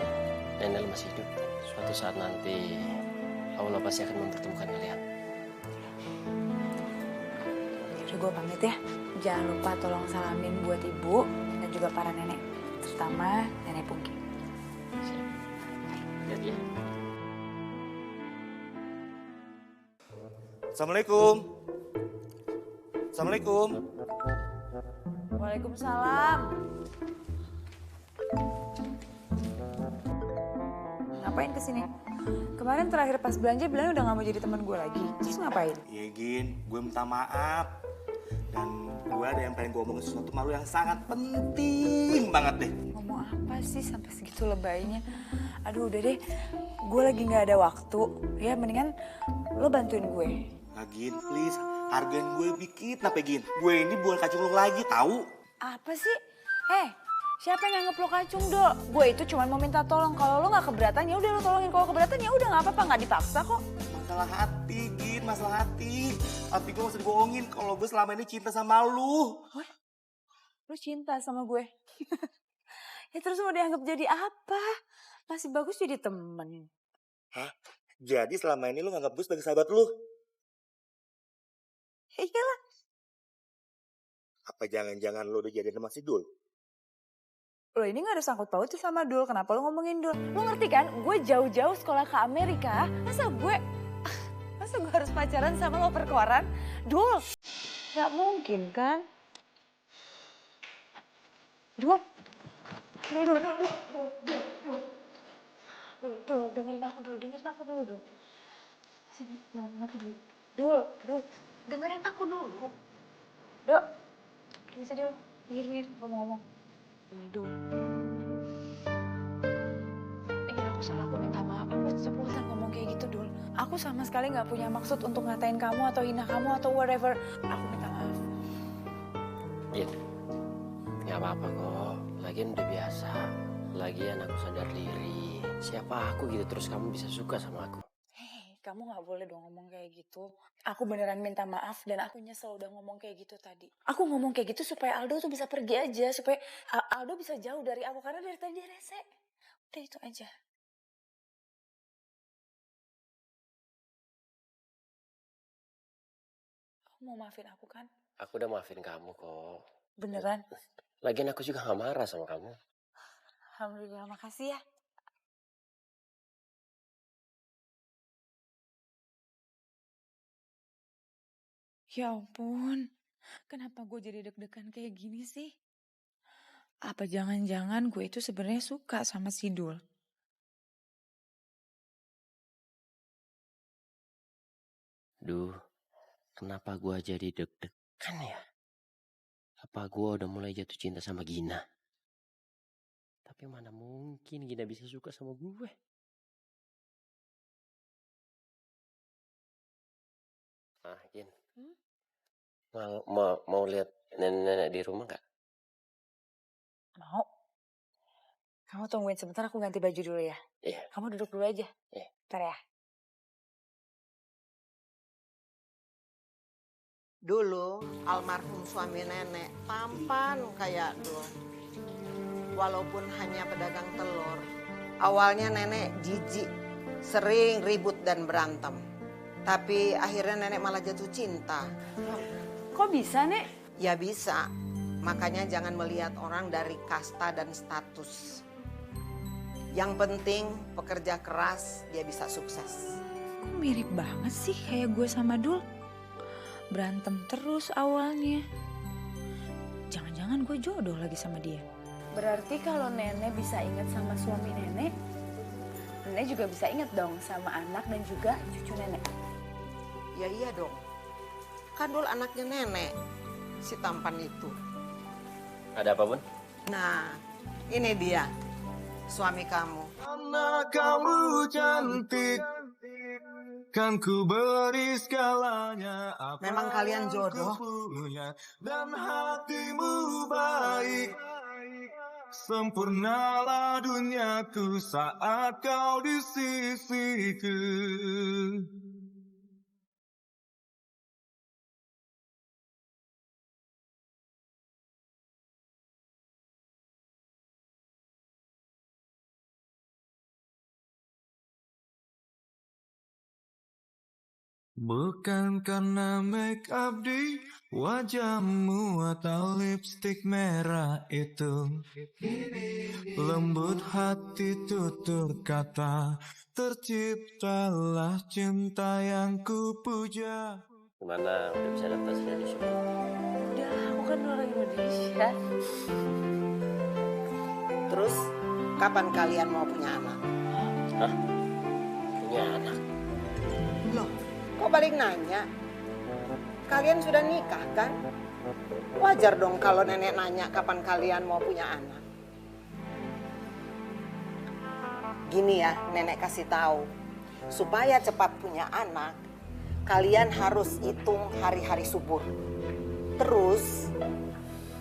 [SPEAKER 1] nenek lo masih hidup. Suatu saat nanti Allah pasti akan mempertemukan kalian.
[SPEAKER 6] Udah gue pamit ya. Jangan lupa tolong salamin buat ibu dan juga para nenek. Terutama nenek Pungki.
[SPEAKER 1] Lihat ya.
[SPEAKER 4] Assalamualaikum. Assalamualaikum.
[SPEAKER 6] Waalaikumsalam. Ngapain kesini? Kemarin terakhir pas belanja bilang udah gak mau jadi teman gue lagi. Terus ngapain?
[SPEAKER 4] Iya Gin, gue minta maaf. Dan gue ada yang pengen gue omongin sesuatu malu yang sangat penting banget deh.
[SPEAKER 6] Ngomong apa sih sampai segitu lebaynya? Aduh udah deh, gue lagi gak ada waktu. Ya mendingan lo bantuin gue.
[SPEAKER 4] Nah Gin, please, hargain gue dikit. Kenapa Gin? Gue ini bukan kacung lo lagi, tahu?
[SPEAKER 6] Apa sih? Siapa yang nganggep lo kacung, Dok? Gue itu cuma mau minta tolong. Kalau lo gak keberatan, ya udah lo tolongin. Kalau keberatan, ya udah gak apa-apa, gak dipaksa kok.
[SPEAKER 4] Masalah hati, Gin, masalah hati. Hati gue gak usah dibohongin kalau gue selama ini cinta sama lu.
[SPEAKER 6] Wah, lo cinta sama gue? Ya terus mau dianggap jadi apa? Masih bagus jadi temen.
[SPEAKER 4] Hah? Jadi selama ini lu nganggap gue sebagai sahabat lu?
[SPEAKER 6] Iyalah.
[SPEAKER 4] Apa jangan-jangan lu udah jadian sama si Dul?
[SPEAKER 6] Lo ini gak ada sangkut pautnya sama Dul. Kenapa lo ngomongin Dul? Lo ngerti kan? Gue jauh-jauh sekolah ke Amerika. Masa gue harus pacaran sama lo perkoran? Dul. Gak mungkin kan? Dul. Dul, dengerin aku dulu. Sini, aku dulu. Dul, dengerin aku dulu. Dok, bisa dulu. Minggir, ngomong-ngomong. Dul. Aku salah, aku minta maaf. Aku cepetan ngomong kayak gitu, Dul. Aku sama sekali gak punya maksud untuk ngatain kamu atau hina kamu atau whatever. Aku minta maaf.
[SPEAKER 1] Iya, gak apa-apa kok. Lagian udah biasa. Lagian aku sadar diri. Siapa aku gitu terus kamu bisa suka sama aku.
[SPEAKER 6] Kamu gak boleh dong ngomong kayak gitu. Aku beneran minta maaf dan aku nyesel udah ngomong kayak gitu tadi. Aku ngomong kayak gitu supaya Aldo tuh bisa pergi aja. Supaya Aldo bisa jauh dari aku. Karena dari tadi dia rese. Udah itu aja. Kamu mau maafin aku kan?
[SPEAKER 1] Aku udah maafin kamu kok.
[SPEAKER 6] Beneran?
[SPEAKER 1] Lagian aku juga gak marah sama kamu.
[SPEAKER 6] Alhamdulillah, makasih ya. Ya ampun, kenapa gue jadi deg-degan kayak gini sih? Apa jangan-jangan gue itu sebenarnya suka sama si Dul?
[SPEAKER 1] Duh, kenapa gua jadi deg-degan ya? Apa gua udah mulai jatuh cinta sama Gina? Tapi mana mungkin Gina bisa suka sama gue? Gin. Mau lihat nenek-nenek di rumah gak?
[SPEAKER 6] Mau. Kamu tungguin sebentar, aku ganti baju dulu ya.
[SPEAKER 1] Iya.
[SPEAKER 6] Kamu duduk dulu aja.
[SPEAKER 1] Iya.
[SPEAKER 6] Bentar ya.
[SPEAKER 11] Dulu almarhum suami nenek tampan kayak Dul. Walaupun hanya pedagang telur. Awalnya nenek jijik, sering ribut dan berantem. Tapi akhirnya nenek malah jatuh cinta.
[SPEAKER 6] Kok bisa, Nek?
[SPEAKER 11] Ya bisa. Makanya jangan melihat orang dari kasta dan status. Yang penting pekerja keras, dia bisa sukses.
[SPEAKER 6] Kok mirip banget sih kayak gue sama Dul? Berantem terus awalnya. Jangan-jangan gue jodoh lagi sama dia. Berarti kalau nenek bisa ingat sama suami nenek, nenek juga bisa ingat dong sama anak dan juga cucu nenek.
[SPEAKER 11] Ya iya dong. Kan Dul anaknya nenek, si tampan itu.
[SPEAKER 1] Ada apa, Bun?
[SPEAKER 11] Nah, ini dia, suami kamu.
[SPEAKER 10] Anak kamu cantik, kan ku beri segalanya.
[SPEAKER 11] Memang kalian jodoh.
[SPEAKER 10] Punya, dan hatimu baik. Sempurnalah duniaku saat kau di sisiku. Bukan karena make up di wajahmu atau lipstik merah itu. Lembut hati tutur kata, terciptalah cinta yang kupuja.
[SPEAKER 1] Gimana? Udah bisa adaptasinya di sini?
[SPEAKER 6] Udah, aku kan orang Indonesia.
[SPEAKER 11] Terus, kapan kalian mau punya anak?
[SPEAKER 1] Hah? punya anak.
[SPEAKER 11] Loh, kok balik nanya? Kalian sudah nikah kan? Wajar dong kalau nenek nanya kapan kalian mau punya anak. Gini ya, nenek kasih tahu. Supaya cepat punya anak, kalian harus hitung hari-hari subur. Terus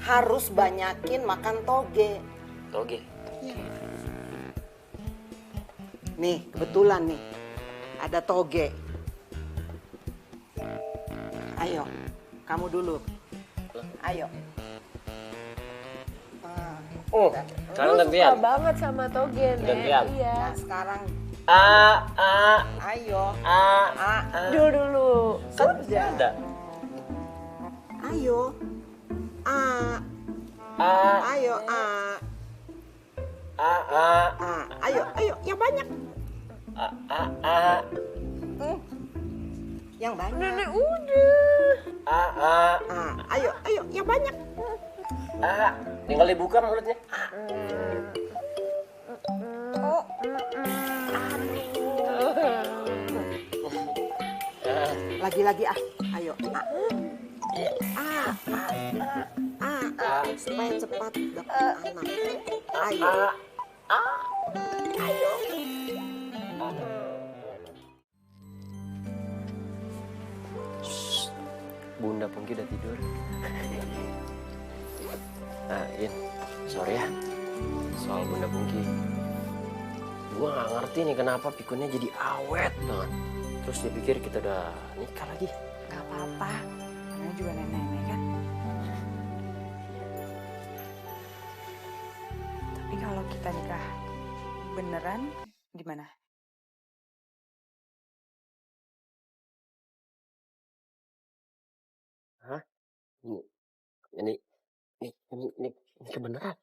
[SPEAKER 11] harus banyakin makan toge.
[SPEAKER 1] Toge.
[SPEAKER 11] Nih, kebetulan nih ada toge. Ayo, kamu dulu. Ayo.
[SPEAKER 1] Oh, sekarang
[SPEAKER 2] Lu
[SPEAKER 1] gantian.
[SPEAKER 2] suka banget sama toge, Nek.
[SPEAKER 1] Gantian.
[SPEAKER 2] Iya.
[SPEAKER 11] Nah, sekarang ayo.
[SPEAKER 2] Dulu.
[SPEAKER 11] Sudah.
[SPEAKER 1] Ada.
[SPEAKER 11] Ayo. Ayo. Ayo, yang banyak. Yang banyak.
[SPEAKER 2] Nenek udah.
[SPEAKER 11] Ayo, yang banyak.
[SPEAKER 1] Tinggal dibuka mulutnya.
[SPEAKER 11] Lagi-lagi ayo. Supaya cepat dapat anak. Ayo. Ayo.
[SPEAKER 1] Bunda Pungki udah tidur. Nah, In, sorry ya. Soal Bunda Pungki. Gua nggak ngerti nih kenapa pikunnya jadi awet banget. Terus dia pikir kita udah nikah lagi.
[SPEAKER 6] Gak apa-apa, namanya juga nenek-nenek kan. Tapi kalau kita nikah beneran gimana?
[SPEAKER 1] Hah? Ini kebenaran.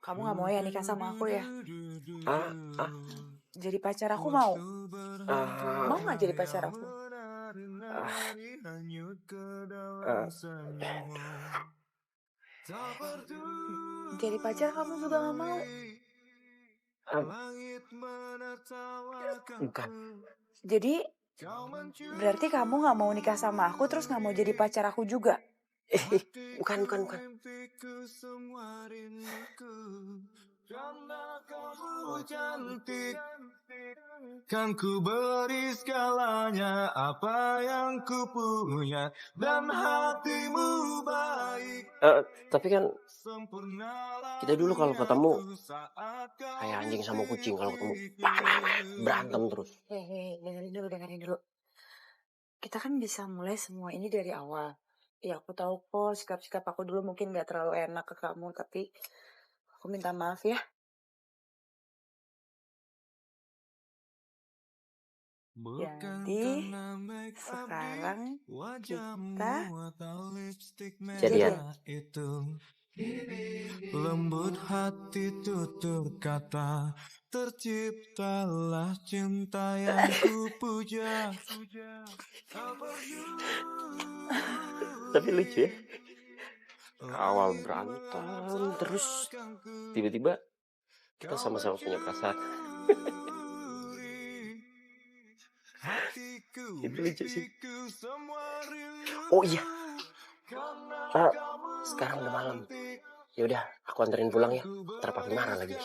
[SPEAKER 6] Kamu nggak mau ya nikah sama aku ya? Jadi pacar aku mau? Mau nggak jadi pacar aku? Jadi pacar kamu juga nggak mau?
[SPEAKER 1] Bukan.
[SPEAKER 6] Jadi berarti kamu nggak mau nikah sama aku terus nggak mau jadi pacar aku juga?
[SPEAKER 1] Bukan.
[SPEAKER 10] Kan ku beri segalanya apa yang ku punya dan hatimu baik.
[SPEAKER 1] Tapi kan kita dulu kalau ketemu kayak anjing sama kucing, kalau ketemu berantem terus.
[SPEAKER 6] Dengerin dulu. Kita kan bisa mulai semua ini dari awal. Ya aku tahu kok sikap-sikap aku dulu mungkin gak terlalu enak ke kamu, tapi aku minta maaf ya. Jadi sekarang kita
[SPEAKER 1] jadian.
[SPEAKER 10] Lembut hati tutur kata, terciptalah cinta yang ku puja.
[SPEAKER 1] Tapi lucu ya. Awal berantem terus tiba-tiba kita sama-sama punya perasaan. Itu lucu sih. Oh iya. Sekarang udah malam. Ya udah, aku anterin pulang ya. Ntar papi marah lagi.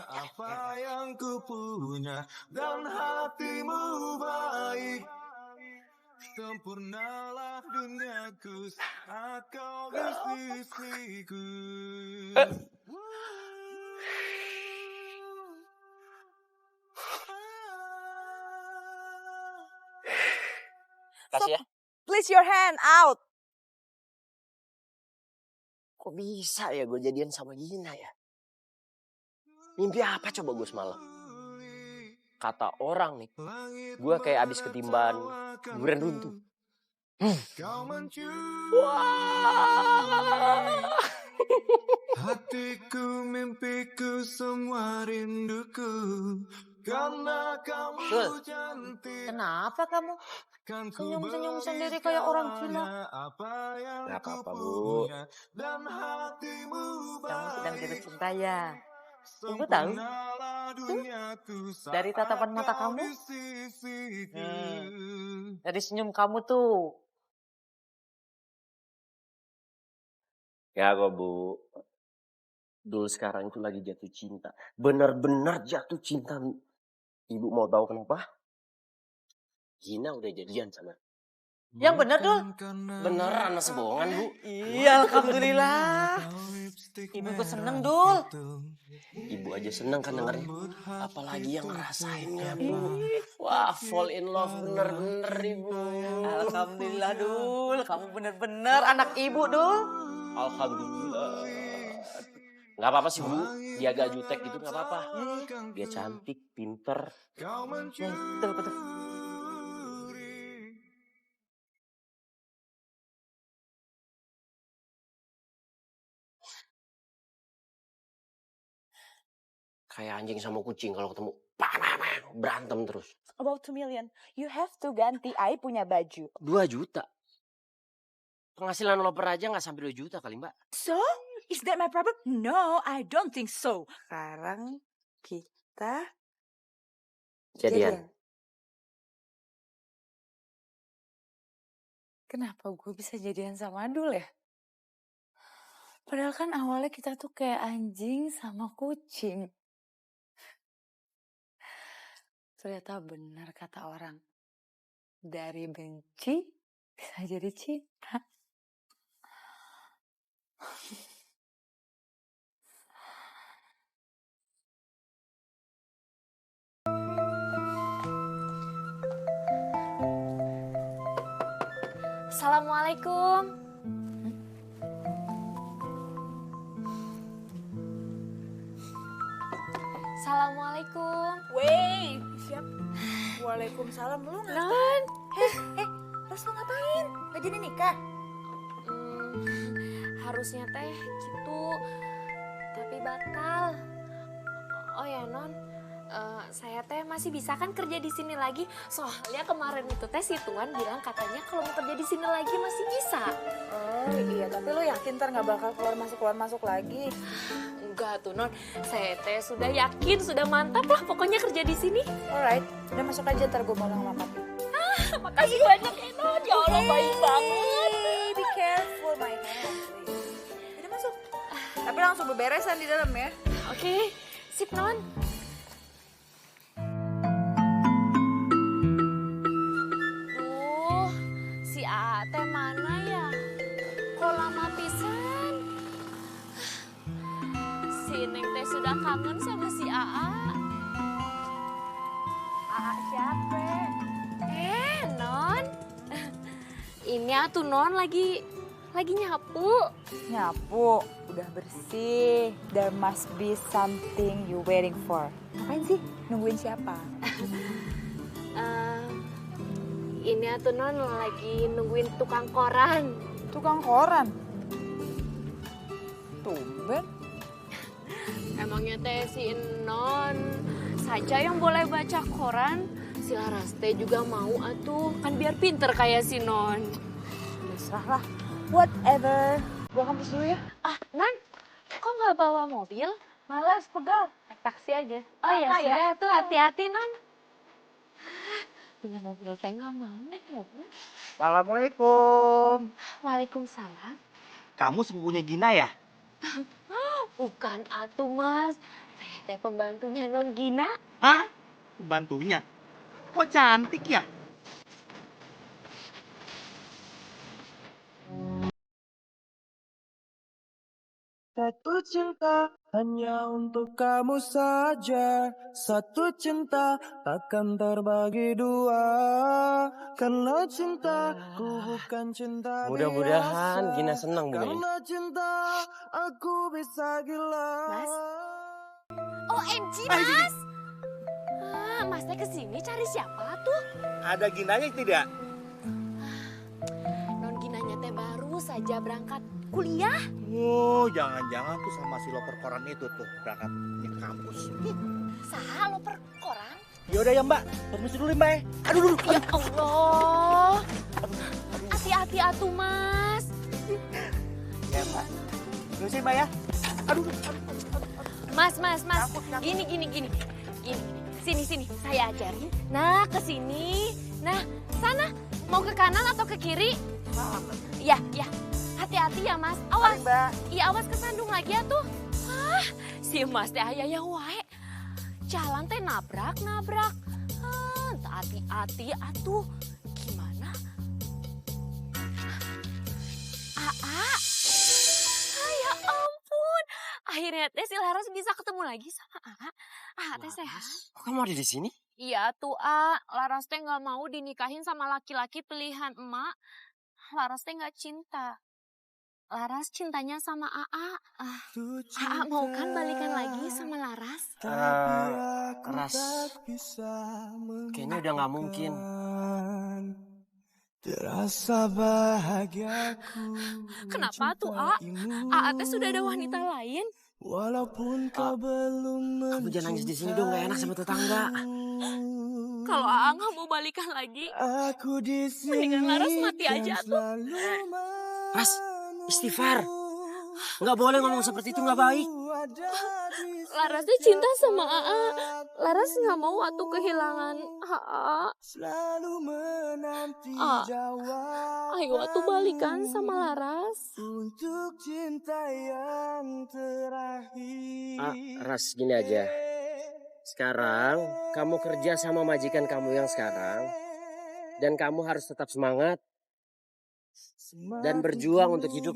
[SPEAKER 10] Apa yang ku punya dan hatimu baik. Sempurnalah duniaku saat kau di sisiku.
[SPEAKER 1] Kasih ya.
[SPEAKER 2] Please your hand out.
[SPEAKER 1] Kok bisa ya gue jadian sama Gina ya? Mimpi apa coba gue semalam? Kata orang nih, gue kayak abis ketimban durian runtuh.
[SPEAKER 10] Hatiku, mimpiku, semua rinduku
[SPEAKER 5] Sul, kenapa kamu senyum-senyum sendiri kayak orang gila?
[SPEAKER 1] Gak apa-apa, Bu.
[SPEAKER 5] Kamu sedang jatuh cinta ya? Ibu tahu. Tuh, dari tatapan mata kamu. Dari senyum kamu tuh.
[SPEAKER 1] Ya kok, Bu. Dul sekarang itu lagi jatuh cinta. Bener-bener jatuh cinta. Ibu mau tahu kenapa? Gina udah jadian sama.
[SPEAKER 5] Yang bener Dul.
[SPEAKER 1] Beneran, masa bohongan, Bu?
[SPEAKER 5] Iya, alhamdulillah. Ibu kok seneng Dul.
[SPEAKER 1] Ibu aja seneng kan dengernya. Apalagi yang ngerasainnya, Bu. Wah, fall in love bener-bener, Ibu.
[SPEAKER 5] Alhamdulillah Dul. Kamu bener-bener anak ibu Dul.
[SPEAKER 1] Alhamdulillah. Gak apa-apa sih, Bu. Dia agak jutek gitu gak apa-apa. Dia cantik, pinter.
[SPEAKER 5] Betul.
[SPEAKER 1] Kayak anjing sama kucing kalau ketemu. Berantem terus.
[SPEAKER 6] About 2 million. You have to ganti I punya baju.
[SPEAKER 1] 2 juta. Penghasilan loper aja gak sampai 2 juta kali, Mbak.
[SPEAKER 6] So? Is that my problem? No, I don't think so. Sekarang kita
[SPEAKER 1] Jadian.
[SPEAKER 9] Kenapa gue bisa jadian sama Dul ya? Padahal kan awalnya kita tuh kayak anjing sama kucing. Ternyata benar kata orang. Dari benci bisa jadi cinta.
[SPEAKER 8] Assalamualaikum. Assalamualaikum.
[SPEAKER 6] Wait, siap. Waalaikumsalam. Lu ngapain? Terus lu ngapain? Lagi nih nikah?
[SPEAKER 8] Harusnya teh gitu, tapi batal. Oh ya Non, saya teh masih bisa kan kerja di sini lagi. Soalnya kemarin itu teh si Tuan bilang katanya kalau mau kerja di sini lagi masih bisa.
[SPEAKER 6] Oh iya, tapi lu yakin ntar nggak bakal keluar masuk lagi?
[SPEAKER 8] Enggak tuh Non, saya teh sudah yakin, sudah mantap lah pokoknya kerja di sini.
[SPEAKER 6] Alright, udah masuk aja ntar gue mau sama papi.
[SPEAKER 8] Makasih banyak ya Non, ya Allah baik banget.
[SPEAKER 6] Be careful my hand. Udah masuk. Tapi langsung beberesan di dalam ya.
[SPEAKER 8] Oke, sip Non. Duh, si Ate mana ya? Kok lama pisan? Si Neng teh sudah kangen sama si Aa.
[SPEAKER 6] Aa siapa?
[SPEAKER 8] Non. Ini atuh Non lagi nyapu.
[SPEAKER 6] Nyapu, udah bersih. There must be something you waiting for. Ngapain sih? Nungguin siapa?
[SPEAKER 8] Ini atuh Non lagi nungguin tukang koran.
[SPEAKER 6] Tukang koran? Tumben.
[SPEAKER 8] Emangnya teh si Non saja yang boleh baca koran? Si Laras teh juga mau atuh, kan biar pinter kayak si Non.
[SPEAKER 6] Terserah lah, whatever. Gua kampus dulu ya.
[SPEAKER 8] Ah, Non, kok nggak bawa mobil?
[SPEAKER 6] Malas, pegal.
[SPEAKER 8] Naik taksi aja. Oh ya sudah tuh, hati-hati Non. Punya mobil teh nggak mau naik mobil.
[SPEAKER 4] Assalamualaikum.
[SPEAKER 8] Waalaikumsalam.
[SPEAKER 4] Kamu sepupunya Gina ya?
[SPEAKER 8] Bukan atuh Mas, saya teh pembantunya Non Gina.
[SPEAKER 4] Hah? Bantunya? Kok cantik ya?
[SPEAKER 10] Satu cinta hanya untuk kamu saja. Satu cinta takkan terbagi dua. Karena cintaku bukan cinta
[SPEAKER 1] Mudah-mudahan Gina senang Bu.
[SPEAKER 10] Karena cinta aku bisa gila.
[SPEAKER 8] Mas? OMG Mas! Mas teh kesini cari siapa tuh?
[SPEAKER 4] Ada Ginanya tidak?
[SPEAKER 8] Non Ginanya teh baru saja berangkat kuliah.
[SPEAKER 4] Oh, jangan-jangan tuh sama si loper koran itu tuh berangkat ke kampus.
[SPEAKER 8] Saha lo per koran?
[SPEAKER 4] Yaudah ya Mbak, permisi dulu Mbak. Aduh.
[SPEAKER 8] Ya Allah. Hati-hati atuh Mas.
[SPEAKER 4] Ya Mbak. Permisi Mbak ya. Aduh.
[SPEAKER 8] Mas. Gini. Sini, saya ajarin. Nah, ke sini. Nah, sana. Mau ke kanan atau ke kiri? Ya. Hati-hati ya, Mas. Awas. Iya, awas kesandung lagi ya tuh. Si Mas teh aya wae. Jalan teh nabrak. Hati-hati atuh. Gimana? Ya ampun. Akhirnya teh si Laras bisa ketemu lagi sama teh sehat.
[SPEAKER 1] Kok kamu ada di sini?
[SPEAKER 8] Iya tuh, Laras teh nggak mau dinikahin sama laki-laki pilihan emak. Laras teh nggak cinta. Laras cintanya sama mau kan balikan lagi sama Laras?
[SPEAKER 1] Ras, kayaknya udah nggak mungkin.
[SPEAKER 10] Terasa bahagiaku.
[SPEAKER 8] Kenapa tuh, teh sudah ada wanita lain?
[SPEAKER 10] Walaupun kau belum
[SPEAKER 1] Kamu jangan nangis di sini dong, gak enak sama tetangga.
[SPEAKER 8] Kalau nggak mau balikan lagi,
[SPEAKER 10] aku di sini
[SPEAKER 8] mendingan Laras mati aja tuh.
[SPEAKER 1] Ras, istighfar. Nggak boleh ngomong seperti itu, nggak baik.
[SPEAKER 8] Laras tuh cinta sama Laras nggak mau waktu kehilangan
[SPEAKER 10] selalu menanti
[SPEAKER 8] ayo waktu balikan sama Laras.
[SPEAKER 10] Untuk cinta yang terakhir.
[SPEAKER 1] Ras, gini aja. Sekarang kamu kerja sama majikan kamu yang sekarang. Dan kamu harus tetap semangat. Dan berjuang untuk hidup.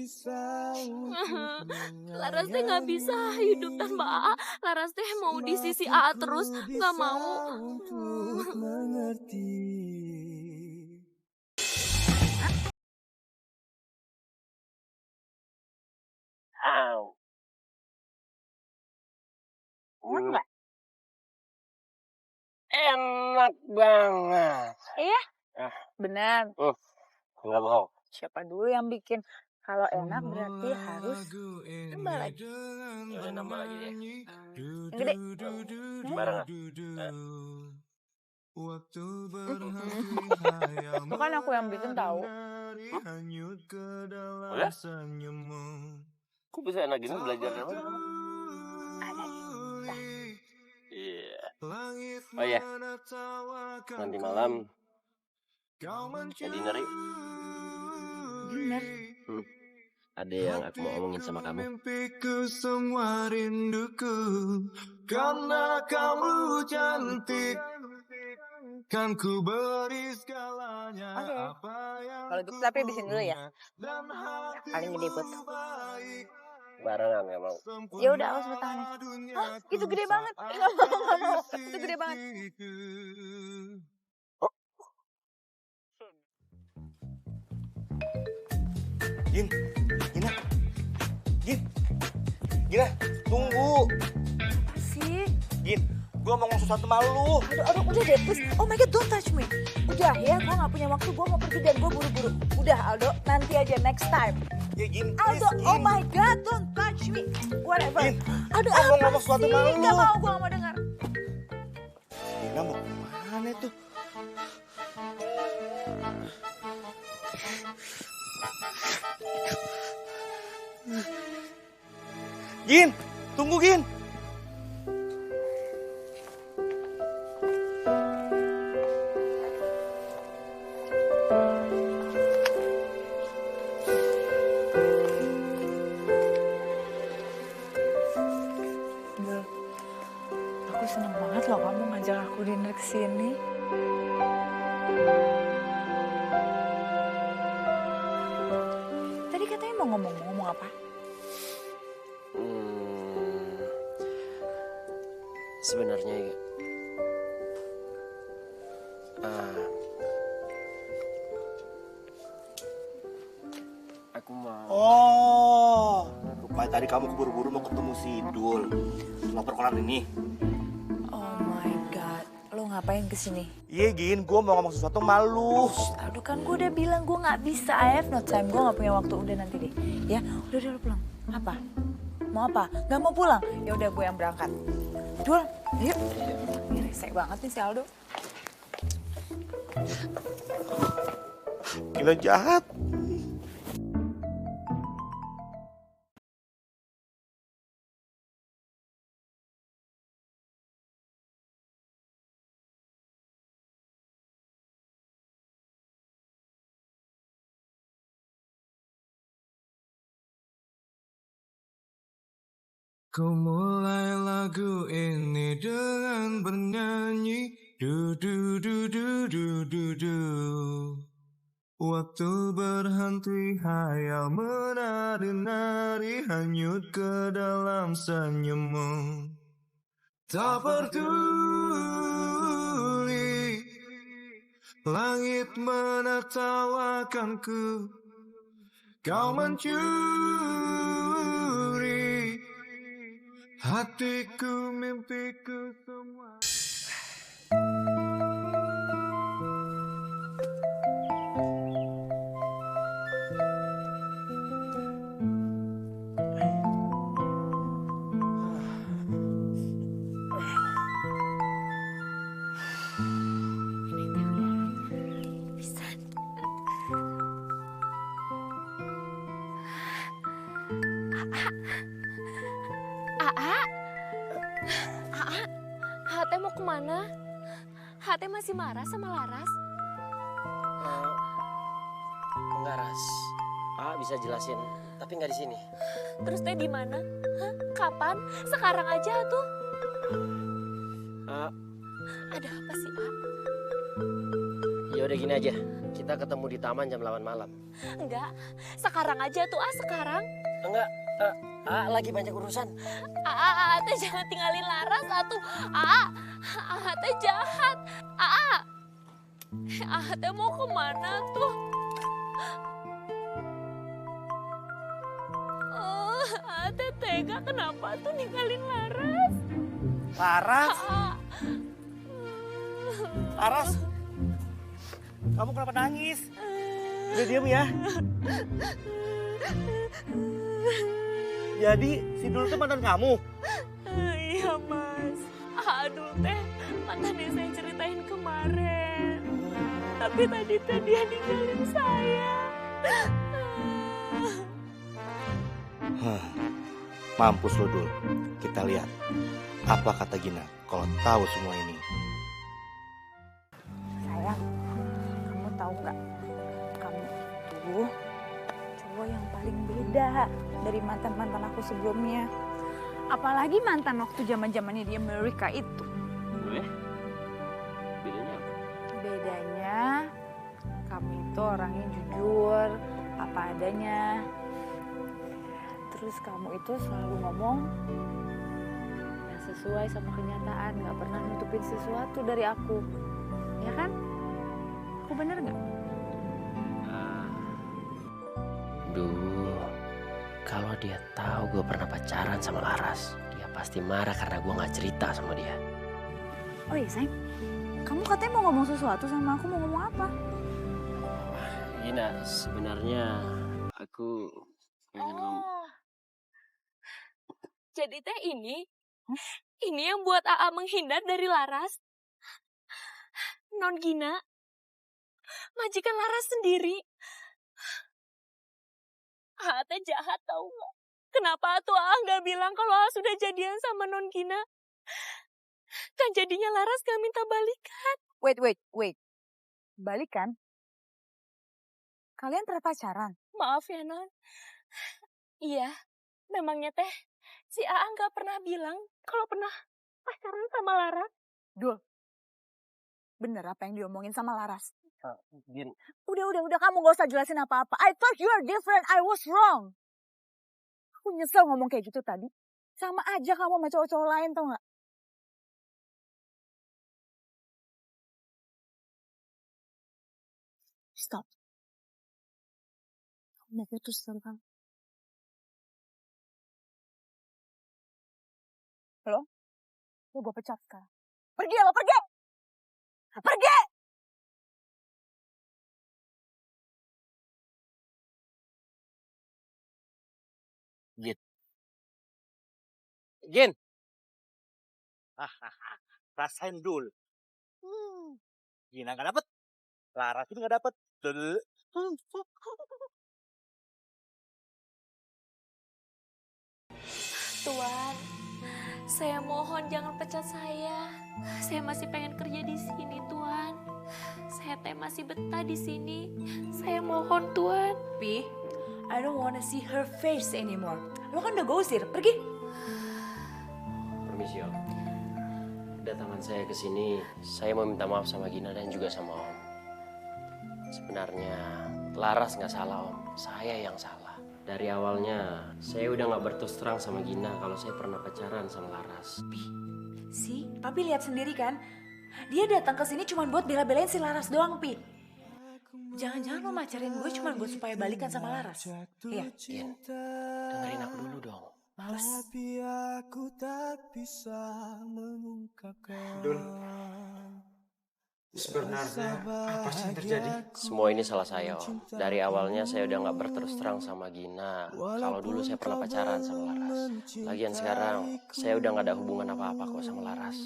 [SPEAKER 8] Laras teh nggak bisa hidup tanpa Laras teh mau di sisi terus, nggak mau.
[SPEAKER 1] Enggak. Enak banget.
[SPEAKER 6] Iya? Benar.
[SPEAKER 1] Enggak mau.
[SPEAKER 6] Siapa dulu yang bikin? Kalau enak berarti harus nambah lagi.
[SPEAKER 1] Nambah lagi ya.
[SPEAKER 6] Yang gede.
[SPEAKER 1] Barengan.
[SPEAKER 6] Bukan aku yang bikin tahu.
[SPEAKER 1] Oh ya? Kok bisa enak gini belajar dari mana? Iya. Oh ya. Nanti malam kita dinner yuk.
[SPEAKER 6] Dinner?
[SPEAKER 1] Ada yang aku mau omongin sama kamu.
[SPEAKER 10] Mimpiku semua rinduku, karena kamu cantik, kan ku beri segalanya.
[SPEAKER 6] Oke. Kalau gitu tapi habisin dulu ya. Paling gede buat.
[SPEAKER 1] Barengan ya mau.
[SPEAKER 6] Ya udah, awas bertahan. Itu gede banget. Nggak mau. Itu gede banget.
[SPEAKER 4] Gina, tunggu.
[SPEAKER 6] Sih.
[SPEAKER 4] Gin, gue mau ngomong sesuatu sama lu.
[SPEAKER 6] Aduh, udah deh, please. Oh my God, don't touch me. Udah ya, gue gak punya waktu. Gue mau pergi dan gue buru-buru. Udah, Aldo, nanti aja, next time.
[SPEAKER 4] Ya Gin,
[SPEAKER 6] Aldo,
[SPEAKER 4] please,
[SPEAKER 6] oh
[SPEAKER 4] Gin.
[SPEAKER 6] my God, don't touch me. Whatever.
[SPEAKER 4] Gin,
[SPEAKER 6] Aldo,
[SPEAKER 4] aku mau
[SPEAKER 6] apa
[SPEAKER 4] ngomong sesuatu
[SPEAKER 6] sih?
[SPEAKER 4] sama lu.
[SPEAKER 6] Gak mau, gue gak mau dengar.
[SPEAKER 4] Gina mau kemana tuh? Gin, tunggu Gin.
[SPEAKER 6] Bel, aku seneng banget loh kamu ngajak aku dinner kesini. Tadi katanya mau ngomong apa?
[SPEAKER 1] Sebenarnya aku mau.
[SPEAKER 4] Oh, rupanya tadi kamu keburu-buru mau ketemu si Dul. Lapor koran ini.
[SPEAKER 6] Oh my God, lo ngapain kesini?
[SPEAKER 4] Iya Gin, gue mau ngomong sesuatu malu.
[SPEAKER 6] Aduh kan gue udah bilang gue nggak bisa, I have no time, gue nggak punya waktu. Udah nanti deh, ya udah lo pulang. Apa? Mau apa? Gak mau pulang? Ya udah gue yang berangkat. Dul, yuk. Ini rese banget nih si Aldo.
[SPEAKER 4] Gila jahat.
[SPEAKER 10] Ku mulai lagu ini dengan bernyanyi du du du du du du du. Waktu berhenti hayal menari-nari hanyut ke dalam senyummu. Tak peduli langit menertawakanku. Kau mencuri hatiku, mimpiku semua.
[SPEAKER 8] Hate mau kemana? Hate masih marah sama Laras?
[SPEAKER 1] Enggak, Ras. Bisa jelasin, tapi nggak di sini.
[SPEAKER 8] Terus teh di mana? Hah? Kapan? Sekarang aja tuh. Ada apa sih, A?
[SPEAKER 1] Ya udah gini aja, kita ketemu di taman jam 8 malam.
[SPEAKER 8] Enggak, sekarang aja tuh, A, sekarang.
[SPEAKER 1] Enggak, lagi banyak urusan.
[SPEAKER 8] Teh jangan tinggalin Laras atuh. Teh jahat. Teh mau kemana tuh? Teh tega kenapa tuh ninggalin Laras?
[SPEAKER 4] Laras? Laras? Kamu kenapa nangis? Udah diam ya. Jadi si Dul itu mantan kamu?
[SPEAKER 8] Iya, Mas. Aduh teh, mantan yang saya ceritain kemarin. Tapi tadi teh dia ninggalin saya.
[SPEAKER 4] Mampus lo Dul. Kita lihat apa kata Gina kalau tahu semua ini.
[SPEAKER 6] Sayang, kamu tahu nggak? Kamu tuh cowok yang paling beda dari mantan-mantan aku sebelumnya. Apalagi mantan waktu zaman-zamannya di Amerika itu.
[SPEAKER 1] Bedanya apa?
[SPEAKER 6] Bedanya, kamu itu orangnya jujur, apa adanya. Terus kamu itu selalu ngomong yang sesuai sama kenyataan, nggak pernah nutupin sesuatu dari aku. Ya kan? Aku bener nggak?
[SPEAKER 1] Duh, kalau dia tahu gue pernah pacaran sama Laras, dia pasti marah karena gue nggak cerita sama dia.
[SPEAKER 6] Oh iya sayang, kamu katanya mau ngomong sesuatu sama aku, mau ngomong apa?
[SPEAKER 1] Gina, sebenarnya aku pengen ngomong.
[SPEAKER 8] Jadi teh ini yang buat AA menghindar dari Laras. Non Gina, majikan Laras sendiri. Teh jahat tau gak? Kenapa tuh nggak bilang kalau sudah jadian sama Non Gina? Kan jadinya Laras gak minta balikan.
[SPEAKER 6] Wait. Balikan? Kalian pernah pacaran?
[SPEAKER 8] Maaf ya Non. Iya, memangnya teh si AA nggak pernah bilang kalau pernah pacaran sama Laras.
[SPEAKER 6] Dul, bener apa yang diomongin sama Laras?
[SPEAKER 1] Gin.
[SPEAKER 6] Udah, kamu gak usah jelasin apa-apa. I thought you are different, I was wrong. Aku nyesel ngomong kayak gitu tadi. Sama aja kamu sama cowok-cowok lain, tau gak? Stop. Aku mau putus sama kamu. Halo? Gue pecat sekarang. Pergi lo, pergi! Pergi!
[SPEAKER 1] Gin.
[SPEAKER 4] Rasain dul. Gina nggak dapet. Laras itu nggak dapet.
[SPEAKER 8] Tuan, saya mohon jangan pecat saya. Saya masih pengen kerja di sini, Tuan. Saya masih betah di sini. Saya mohon, Tuan.
[SPEAKER 6] Pi, I don't wanna see her face anymore. Lo kan udah gosir, pergi.
[SPEAKER 1] Permisi Om. Kedatangan saya ke sini, saya mau minta maaf sama Gina dan juga sama Om. Sebenarnya Laras nggak salah Om, saya yang salah. Dari awalnya saya udah nggak berterus terang sama Gina kalau saya pernah pacaran sama Laras.
[SPEAKER 6] Si, Papi lihat sendiri kan? Dia datang ke sini cuma buat bela-belain si Laras doang, Pi. Jangan-jangan lo macarin gue cuma buat supaya balikan sama Laras. Iya.
[SPEAKER 1] Gin, dengerin aku dulu dong.
[SPEAKER 6] Males.
[SPEAKER 10] Tapi aku tak bisa mengungkapkan.
[SPEAKER 7] Dul, sebenarnya apa sih yang terjadi?
[SPEAKER 1] Semua ini salah saya Om. Dari awalnya saya udah nggak berterus terang sama Gina kalau dulu saya pernah pacaran sama Laras. Lagian sekarang saya udah nggak ada hubungan apa-apa kok sama Laras.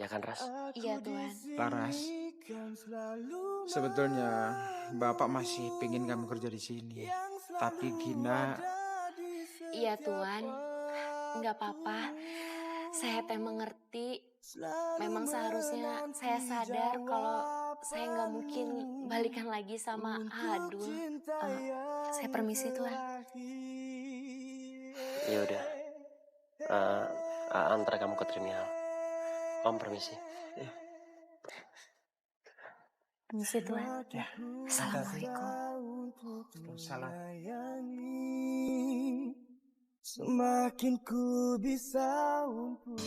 [SPEAKER 1] Ya kan Ras?
[SPEAKER 8] Iya Tuan.
[SPEAKER 7] Laras, sebetulnya Bapak masih pengen kamu kerja di sini. Tapi Gina...
[SPEAKER 8] Iya Tuan. Nggak apa-apa. Saya mengerti. Memang seharusnya saya sadar kalau saya nggak mungkin balikan lagi sama Adul. Saya permisi Tuan.
[SPEAKER 1] Ya udah. Antar kamu ke terminal. Om permisi. Ya.
[SPEAKER 8] Permisi Tuan.
[SPEAKER 7] Ya.
[SPEAKER 8] Assalamualaikum.
[SPEAKER 7] Salam.
[SPEAKER 10] Semakin ku bisa untuk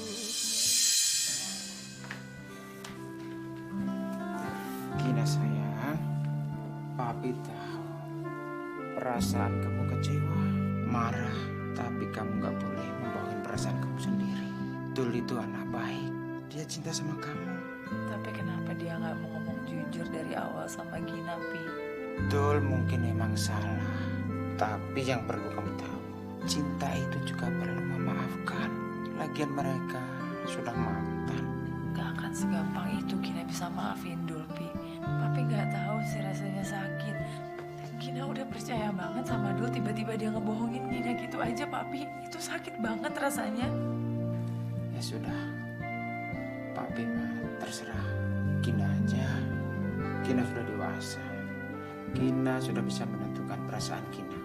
[SPEAKER 7] Gina sayang, Papi tahu perasaan kamu kecewa, marah, tapi kamu gak boleh membawain perasaan kamu sendiri. Dul itu anak baik, dia cinta sama kamu.
[SPEAKER 9] Tapi kenapa dia nggak mau ngomong jujur dari awal sama Gina, Pi?
[SPEAKER 7] Dul mungkin memang salah, tapi yang perlu kamu tahu, cinta itu juga perlu memaafkan. Lagian mereka sudah mantan.
[SPEAKER 9] Gak akan segampang itu Gina bisa maafin Dul, Pi. Papi nggak tahu sih rasanya sakit. Gina udah percaya banget sama Dul, tiba-tiba dia ngebohongin Gina gitu aja, Papi. Itu sakit banget rasanya.
[SPEAKER 7] Ya sudah, Papi mah terserah Gina aja. Gina sudah dewasa. Gina sudah bisa menentukan perasaan Gina.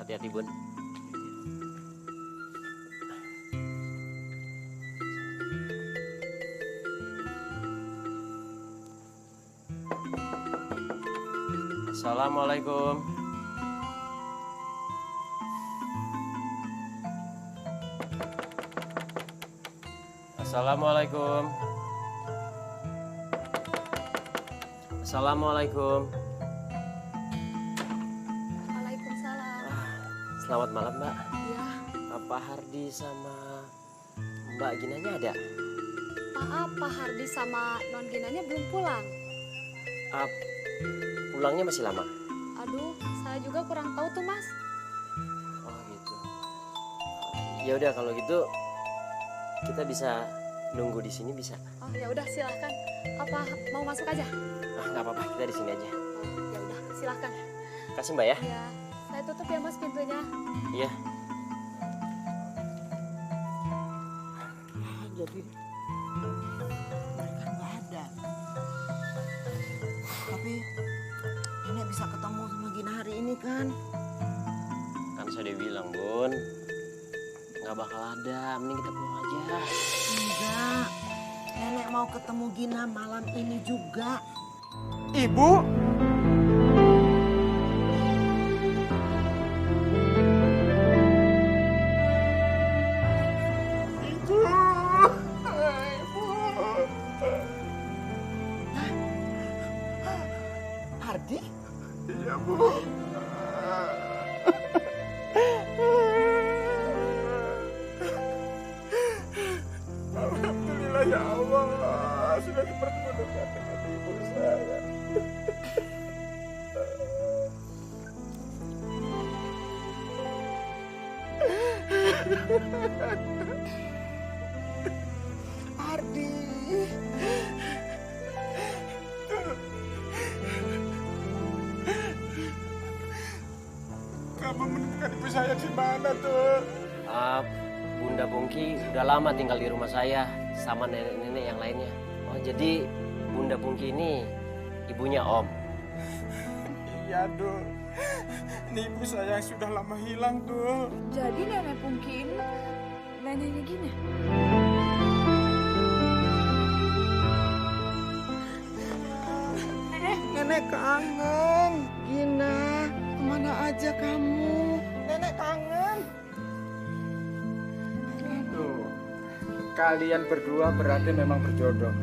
[SPEAKER 1] Hati-hati Bun. Assalamualaikum. Assalamualaikum. Assalamualaikum.
[SPEAKER 8] Waalaikumsalam.
[SPEAKER 1] Selamat malam Mbak.
[SPEAKER 8] Ya,
[SPEAKER 1] Apa Hardi sama Mbak Ginanya ada?
[SPEAKER 8] maaf Pak Hardi sama Non Ginanya belum pulang.
[SPEAKER 1] Pulangnya masih lama?
[SPEAKER 8] Aduh, saya juga kurang tahu tuh Mas.
[SPEAKER 1] Oh gitu. Ya udah kalau gitu kita bisa nunggu di sini bisa?
[SPEAKER 8] Oh ya udah silahkan. Apa mau masuk aja?
[SPEAKER 1] Nggak apa-apa, kita di sini aja.
[SPEAKER 8] Ya udah silahkan.
[SPEAKER 1] Kasih Mbak ya.
[SPEAKER 8] Ya, saya tutup ya Mas pintunya.
[SPEAKER 1] Iya.
[SPEAKER 11] Jadi mereka nggak ada.
[SPEAKER 1] bilang, Bun. Nggak bakal ada, mending kita pulang aja.
[SPEAKER 11] Enggak, nenek mau ketemu Gina malam ini juga.
[SPEAKER 7] Ibu?
[SPEAKER 11] Hardi?
[SPEAKER 7] Iya, Bu. Alhamdulillah ya Allah, sudah dipertemukan dengan ibu saya.
[SPEAKER 11] Hardi.
[SPEAKER 7] Kamu menemukan ibu saya di mana tuh?
[SPEAKER 1] Bunda Pungki udah lama tinggal di rumah saya sama nenek-nenek yang lainnya. Oh, jadi Bunda Pungki ini ibunya Om.
[SPEAKER 7] Iya, Dul. Ini ibu saya yang sudah lama hilang, Dul.
[SPEAKER 6] Jadi nenek Pungki ini neneknya Gina?
[SPEAKER 11] Nenek kangen. Gina, kemana aja kamu? Nenek kangen.
[SPEAKER 7] Tuh, kalian berdua berarti memang berjodoh.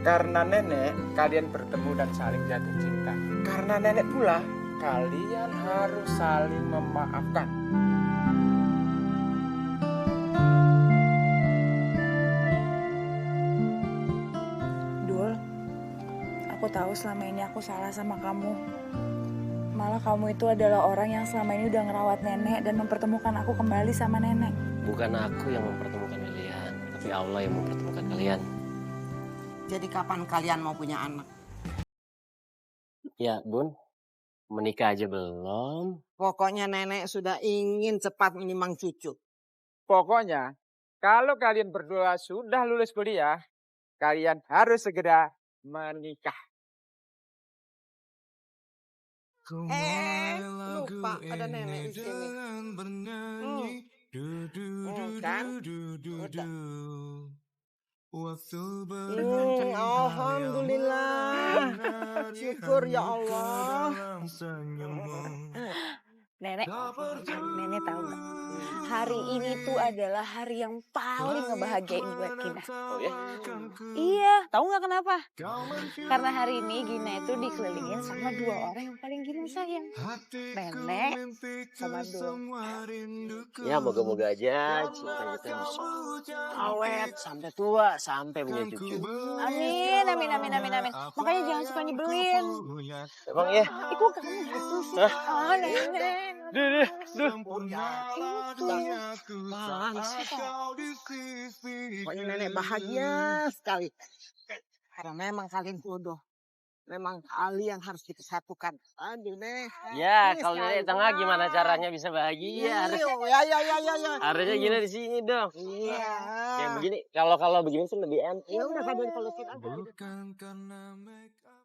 [SPEAKER 7] Karena nenek, kalian bertemu dan saling jatuh cinta. Karena nenek pula, kalian harus saling memaafkan.
[SPEAKER 6] Dul, aku tahu selama ini aku salah sama kamu. Malah kamu itu adalah orang yang selama ini udah ngerawat nenek dan mempertemukan aku kembali sama nenek.
[SPEAKER 1] Bukan aku yang mempertemukan kalian, tapi Allah yang mempertemukan kalian.
[SPEAKER 11] Jadi kapan kalian mau punya anak?
[SPEAKER 1] Ya, Bun. Menikah aja belum?
[SPEAKER 11] Pokoknya nenek sudah ingin cepat menimang cucu.
[SPEAKER 7] Pokoknya, kalau kalian berdua sudah lulus kuliah, kalian harus segera menikah.
[SPEAKER 11] Lupa ada nenek di sini. Kan? Udah. Alhamdulillah. Syukur ya Allah.
[SPEAKER 6] Nenek tahu nggak? Hari ini tuh adalah hari yang paling ngebahagiain buat Gina.
[SPEAKER 1] Oh ya?
[SPEAKER 6] Iya, tahu nggak kenapa? Karena hari ini Gina itu dikelilingin sama dua orang yang paling Gina sayang. Nenek sama Dul.
[SPEAKER 1] Ya, moga-moga aja cinta kita bisa awet sampai tua, sampai punya cucu.
[SPEAKER 6] Amin. Makanya jangan suka nyebelin.
[SPEAKER 1] Emang ya?
[SPEAKER 6] Kok kamu gitu sih? Ah, nenek.
[SPEAKER 1] Duh.
[SPEAKER 11] Pokoknya nenek bahagia sekali. Karena memang kalian jodoh. Memang kalian harus dipersatukan. Aduh, Nek.
[SPEAKER 1] Ya, kalau nenek tengah gimana caranya bisa bahagia?
[SPEAKER 11] Ya.
[SPEAKER 1] Harusnya gini di sini dong.
[SPEAKER 11] Iya.
[SPEAKER 1] Kayak begini, kalau begini sih lebih enak.
[SPEAKER 11] Ya udah sambil pelukin aja.
[SPEAKER 10] Bukan karena make up.